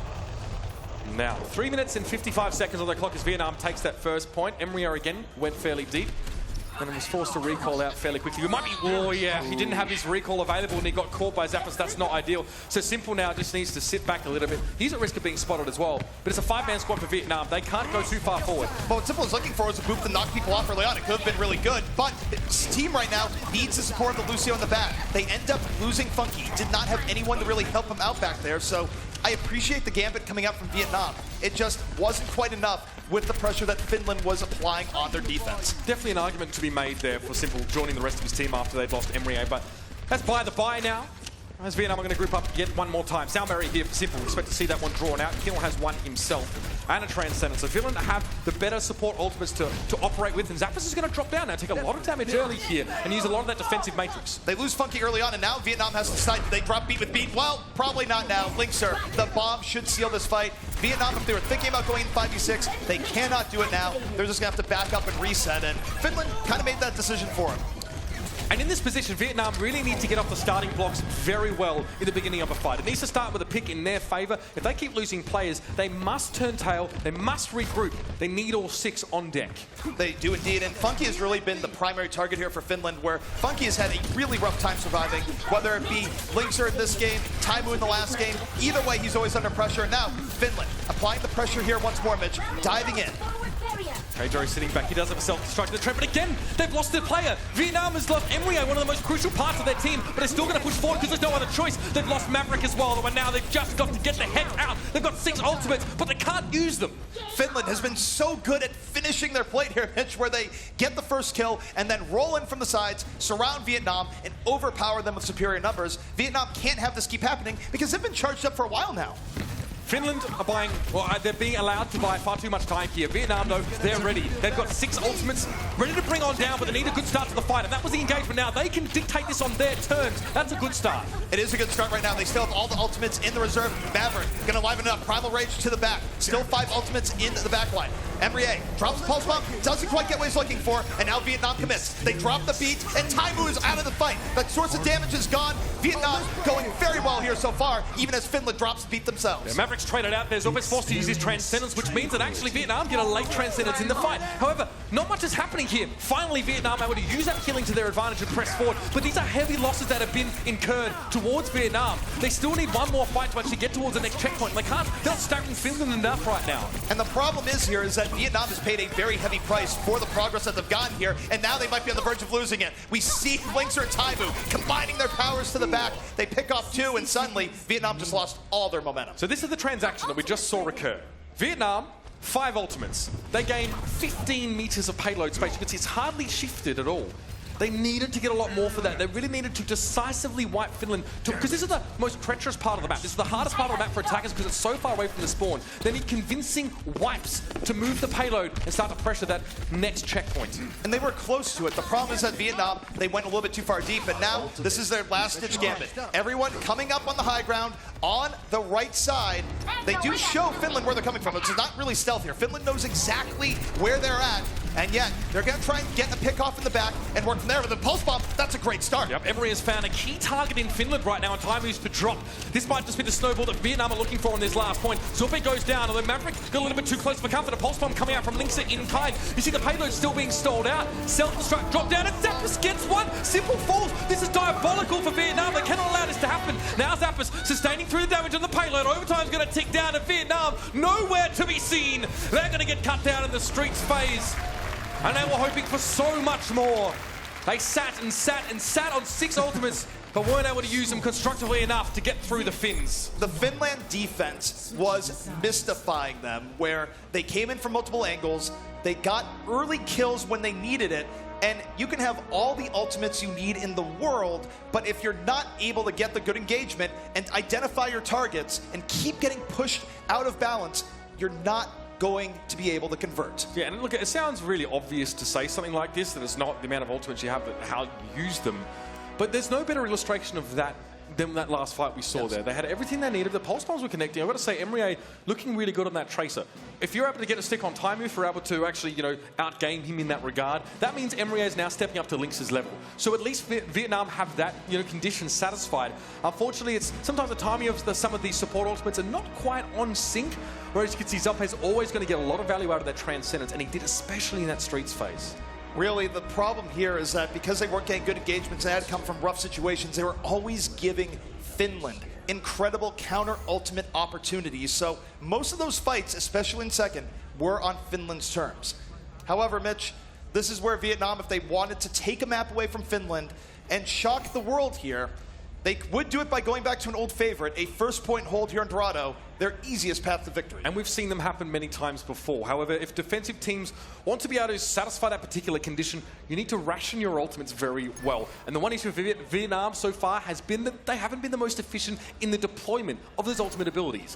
Now, 3 minutes and 55 seconds on the clock as Vietnam takes that first point. Emery again went fairly deep and was forced to recall out fairly quickly. We might be, oh yeah, he didn't have his recall available and he got caught by Zappis. That's not ideal. So Simple now just needs to sit back a little bit. He's at risk of being spotted as well, but it's a 5-man squad for Vietnam. They can't go too far forward. Well, what Simple is looking for is a move to knock people off early on. It could have been really good, but his team right now needs the support of the Lucio in the back. They end up losing Funky. He did not have anyone to really help him out back there, so I appreciate the gambit coming out from Vietnam. It just wasn't quite enough with the pressure that Finland was applying on their defense. Definitely an argument to be made there for Simple joining the rest of his team after they've lost Emery, but that's by the by now. As Vietnam are going to group up yet one more time. Soundberry here for Simple. We expect to see that one drawn out. Kinnell has one himself and a Transcendence. So Finland have the better support ultimates to operate with, and Zappis is going to drop down now, take a lot of damage early here, and use a lot of that defensive matrix. They lose Funky early on, and now Vietnam has to decide, they drop beat with beat. Well, probably not now. Lynxer, the bomb should seal this fight. Vietnam, if they were thinking about going in 5v6, they cannot do it now. They're just going to have to back up and reset, and Finland kind of made that decision for him. And in this position, Vietnam really need to get off the starting blocks very well in the beginning of a fight. It needs to start with a pick in their favor. If they keep losing players, they must turn tail, they must regroup. They need all 6 on deck. They do indeed, and Funky has really been the primary target here for Finland, where Funky has had a really rough time surviving, whether it be Lynxer in this game, Taimu in the last game. Either way, he's always under pressure. And now, Finland applying the pressure here once more, Mitch, diving in. Kajori sitting back, he does have a self-destruct in the trap, but again, they've lost their player. Vietnam has lost Emery, one of the most crucial parts of their team, but they're still going to push forward because there's no other choice. They've lost Maverick as well, and now they've just got to get the heck out. They've got 6 ultimates, but they can't use them. Finland has been so good at finishing their plate here, Mitch, where they get the first kill and then roll in from the sides, surround Vietnam, and overpower them with superior numbers. Vietnam can't have this keep happening because they've been charged up for a while now. Finland are buying, well, they're being allowed to buy far too much time here. Vietnam, though, they're ready. They've got 6 ultimates ready to bring on down, but they need a good start to the fight, and that was the engagement now. They can dictate this on their terms. That's a good start. It is a good start right now. They still have all the ultimates in the reserve. Maverick going to liven it up. Primal Rage to the back. Still 5 ultimates in the back line. Emrier drops the pulse bomb, doesn't quite get what he's looking for, and now Vietnam commits. They drop the beat, and Taimu is out of the fight. That source of damage is gone. Vietnam going very well here so far, even as Finland drops the beat themselves. Yeah, Mavericks traded out. There's always forced to use his Transcendence, which means that actually Vietnam get a late Transcendence in the fight. However, not much is happening here. Finally, Vietnam able to use that killing to their advantage and press forward, but these are heavy losses that have been incurred towards Vietnam. They still need one more fight to actually get towards the next checkpoint. They can't. They're not stacking Finland enough right now. And the problem is here is that Vietnam has paid a very heavy price for the progress that they've gotten here, and now they might be on the verge of losing it. We see Linkser and Taimu combining their powers to the back. They pick off two, and suddenly Vietnam just lost all their momentum. So this is the transaction that we just saw occur. Vietnam, 5 ultimates. They gain 15 meters of payload space. You can see it's hardly shifted at all. They needed to get a lot more for that. They really needed to decisively wipe Finland, because this is the most treacherous part of the map. This is the hardest part of the map for attackers because it's so far away from the spawn. They need convincing wipes to move the payload and start to pressure that next checkpoint. And they were close to it. The problem is that Vietnam, they went a little bit too far deep, and now this is their last-ditch gambit. Everyone coming up on the high ground, on the right side. They do show Finland where they're coming from. It's not really stealth here. Finland knows exactly where they're at, and yet they're going to try and get a pick off in the back and work from there. With the pulse bomb, that's a great start. Yep, Emery has found a key target in Finland right now, and Taimu's to drop. This might just be the snowball that Vietnam are looking for on this last point. Zorpe goes down, although Maverick got a little bit too close for comfort. A pulse bomb coming out from Linkser in kind. You see the payload still being stalled out. Self-destruct, drop down, and Zappos gets one. Simple falls. This is diabolical for Vietnam. They cannot allow this to happen. Now Zappos sustaining through the damage on the payload. Overtime's going to tick down, and Vietnam nowhere to be seen. They're going to get cut down in the streets phase. And they were hoping for so much more. They sat and sat and sat on 6 ultimates, but weren't able to use them constructively enough to get through the Finns. The Finland defense was mystifying them, where they came in from multiple angles, they got early kills when they needed it, and you can have all the ultimates you need in the world, but if you're not able to get the good engagement and identify your targets and keep getting pushed out of balance, you're not going to be able to convert. Yeah, and look, it sounds really obvious to say something like this, that it's not the amount of ultimates you have, but how you use them. But there's no better illustration of that than that last fight we saw there. They had everything they needed. The pulse bombs were connecting. I've got to say, Emrier looking really good on that tracer. If you're able to get a stick on Taimu, if you're able to actually, outgame him in that regard, that means Emrier is now stepping up to Link's level. So at least Vietnam have that, condition satisfied. Unfortunately, it's sometimes the timing of some of these support ultimates are not quite on sync. Whereas you can see Zoppe's always going to get a lot of value out of that Transcendence, and he did especially in that Streets phase. Really, the problem here is that because they weren't getting good engagements and had to come from rough situations, they were always giving Finland incredible counter-ultimate opportunities. So most of those fights, especially in second, were on Finland's terms. However, Mitch, this is where Vietnam, if they wanted to take a map away from Finland and shock the world here, they would do it by going back to an old favorite, a first-point hold here in Dorado, their easiest path to victory. And we've seen them happen many times before. However, if defensive teams want to be able to satisfy that particular condition, you need to ration your ultimates very well. And the one issue with Vietnam so far has been that they haven't been the most efficient in the deployment of those ultimate abilities.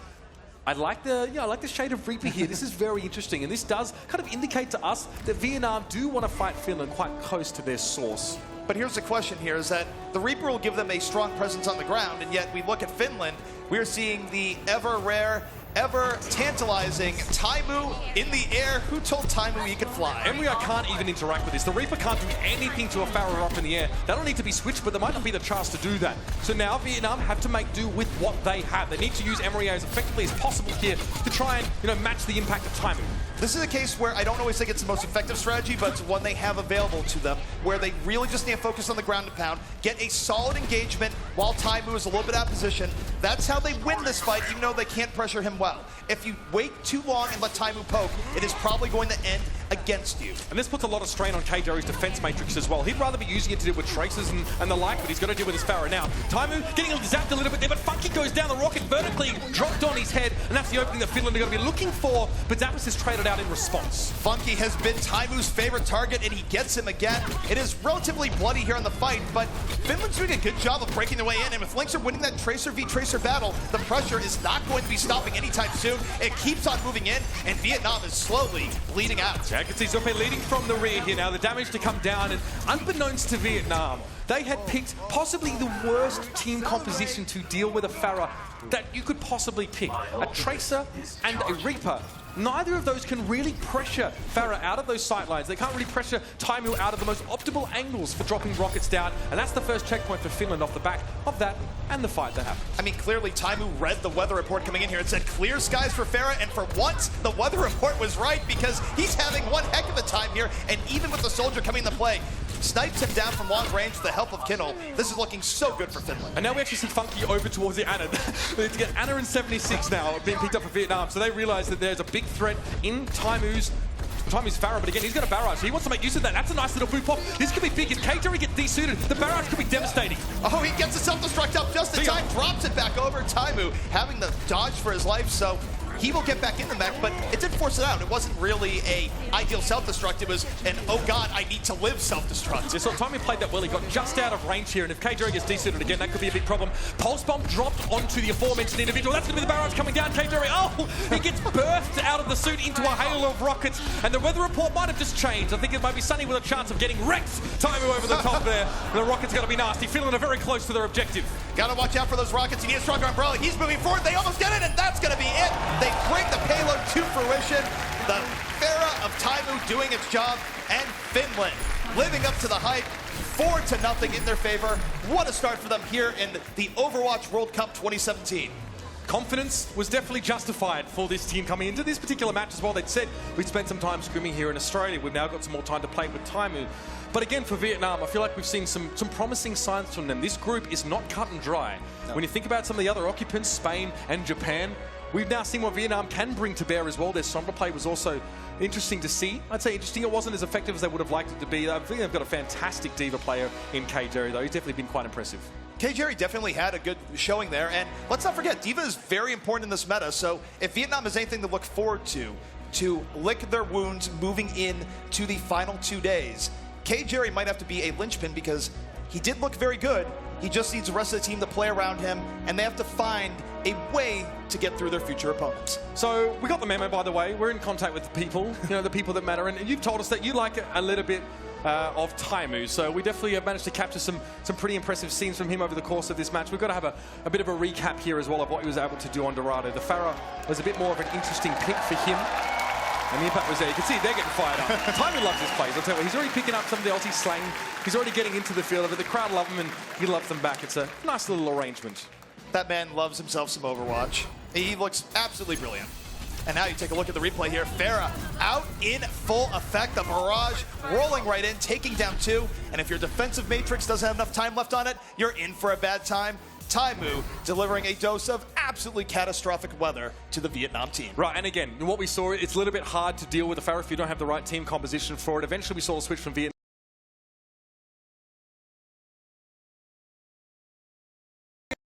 I like the shade of Reaper here. This is very interesting, and this does kind of indicate to us that Vietnam do want to fight Finland quite close to their source. But here's the question here, is that the Reaper will give them a strong presence on the ground, and yet we look at Finland, we're seeing the ever-rare, ever-tantalizing Taimu in the air. Who told Taimu he could fly? Emrier can't even interact with this. The Reaper can't do anything to a Pharaoh up in the air. That'll need to be switched, but there might not be the chance to do that. So now Vietnam have to make do with what they have. They need to use Emrier as effectively as possible here to try and, match the impact of Taimu. This is a case where I don't always think it's the most effective strategy, but it's one they have available to them, where they really just need to focus on the ground and pound, get a solid engagement while Taimu is a little bit out of position. That's how they win this fight, even though they can't pressure him well. If you wait too long and let Taimu poke, it is probably going to end against you. And this puts a lot of strain on KJR's defense matrix as well. He'd rather be using it to deal with traces and the like, but he's got to deal with his Pharaoh now. Taimu getting zapped a little bit there, but Funky goes down the rocket vertically, dropped on his head, and that's the opening that Finland are going to be looking for, but Zappos is traded out in response. Funky has been Taimu's favorite target, and he gets him again. It is relatively bloody here in the fight, but Finland's doing a good job of breaking their way in, and with Linkser winning that Tracer v Tracer battle, the pressure is not going to be stopping anytime soon. It keeps on moving in, and Vietnam is slowly bleeding out. Yeah, I can see Zope leading from the rear here now. The damage to come down, and unbeknownst to Vietnam, they had picked possibly the worst team composition to deal with a Pharaoh that you could possibly pick. A Tracer and a Reaper. Neither of those can really pressure Pharah out of those sight lines. They can't really pressure Taimu out of the most optimal angles for dropping rockets down. And that's the first checkpoint for Finland off the back of that and the fight that happened. I mean, clearly Taimu read the weather report coming in here and said clear skies for Pharah, and for once the weather report was right because he's having one heck of a time here, and even with the soldier coming into play, snipes him down from long range with the help of Kinnel. This is looking so good for Finland. And now we actually see Funky over towards the Ana. To get Ana in 76 now being picked up for Vietnam, so they realize that there's a big threat in Taimu's Pharah, but again, he's got a barrage. He wants to make use of that. That's a nice little boot pop. This could be big. If KJ gets desuited, the barrage could be devastating. Oh, he gets the self-destruct up just in time, drops it back over. Taimu having the dodge for his life, so he will get back in the mech, but it did force it out. It wasn't really a ideal self-destruct. It was an, oh god, I need to live self-destruct. Yeah, so Taimu played that well. He got just out of range here, and if KJ gets desuited again, that could be a big problem. Pulse Bomb dropped onto the aforementioned individual. That's going to be the barrage coming down. KJ, oh, he gets birthed out of the suit into a hail of rockets, and the weather report might have just changed. I think it might be sunny with a chance of getting wrecked. Taimu over the top there. The rocket's going to be nasty. Finland are very close to their objective. Gotta watch out for those rockets. You need a stronger umbrella. He's moving forward. They almost get it, and that's going to be it. They bring the payload to fruition. The Pharah of Taimu doing its job, and Finland living up to the hype. 4-0 in their favor. What a start for them here in the Overwatch World Cup 2017. Confidence was definitely justified for this team coming into this particular match as well. They'd said we'd spent some time scrimming here in Australia. We've now got some more time to play with Taimu. But again, for Vietnam, I feel like we've seen some promising signs from them. This group is not cut and dry. No. When you think about some of the other occupants, Spain and Japan, we've now seen what Vietnam can bring to bear as well. Their Sombra play was also interesting to see. I'd say interesting. It wasn't as effective as they would have liked it to be. I think they've got a fantastic Diva player in KJ, though. He's definitely been quite impressive. KJ definitely had a good showing there, and let's not forget, Diva is very important in this meta, so if Vietnam has anything to look forward to lick their wounds moving in to the final 2 days, KJ might have to be a linchpin because he did look very good. He just needs the rest of the team to play around him, and they have to find a way to get through their future opponents. So we got the memo, by the way. We're in contact with the people, the people that matter, and you've told us that you like a little bit of Taimu, so we definitely have managed to capture some pretty impressive scenes from him over the course of this match. We've got to have a bit of a recap here as well of what he was able to do on Dorado. The Pharah was a bit more of an interesting pick for him, and the impact was there. You can see they're getting fired up. Taimu loves his plays, I'll tell you. He's already picking up some of the Aussie slang. He's already getting into the field of it. The crowd love him, and he loves them back. It's a nice little arrangement. That man loves himself some Overwatch. He looks absolutely brilliant. And now you take a look at the replay here. Pharah out in full effect. The barrage rolling right in, taking down 2. And if your defensive matrix doesn't have enough time left on it, you're in for a bad time. Taimu delivering a dose of absolutely catastrophic weather to the Vietnam team. Right, and again, what we saw, it's a little bit hard to deal with the Pharah if you don't have the right team composition for it. Eventually we saw a switch from Vietnam.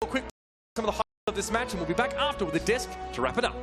Quick, some of the highlights of this match, and we'll be back after with the desk to wrap it up.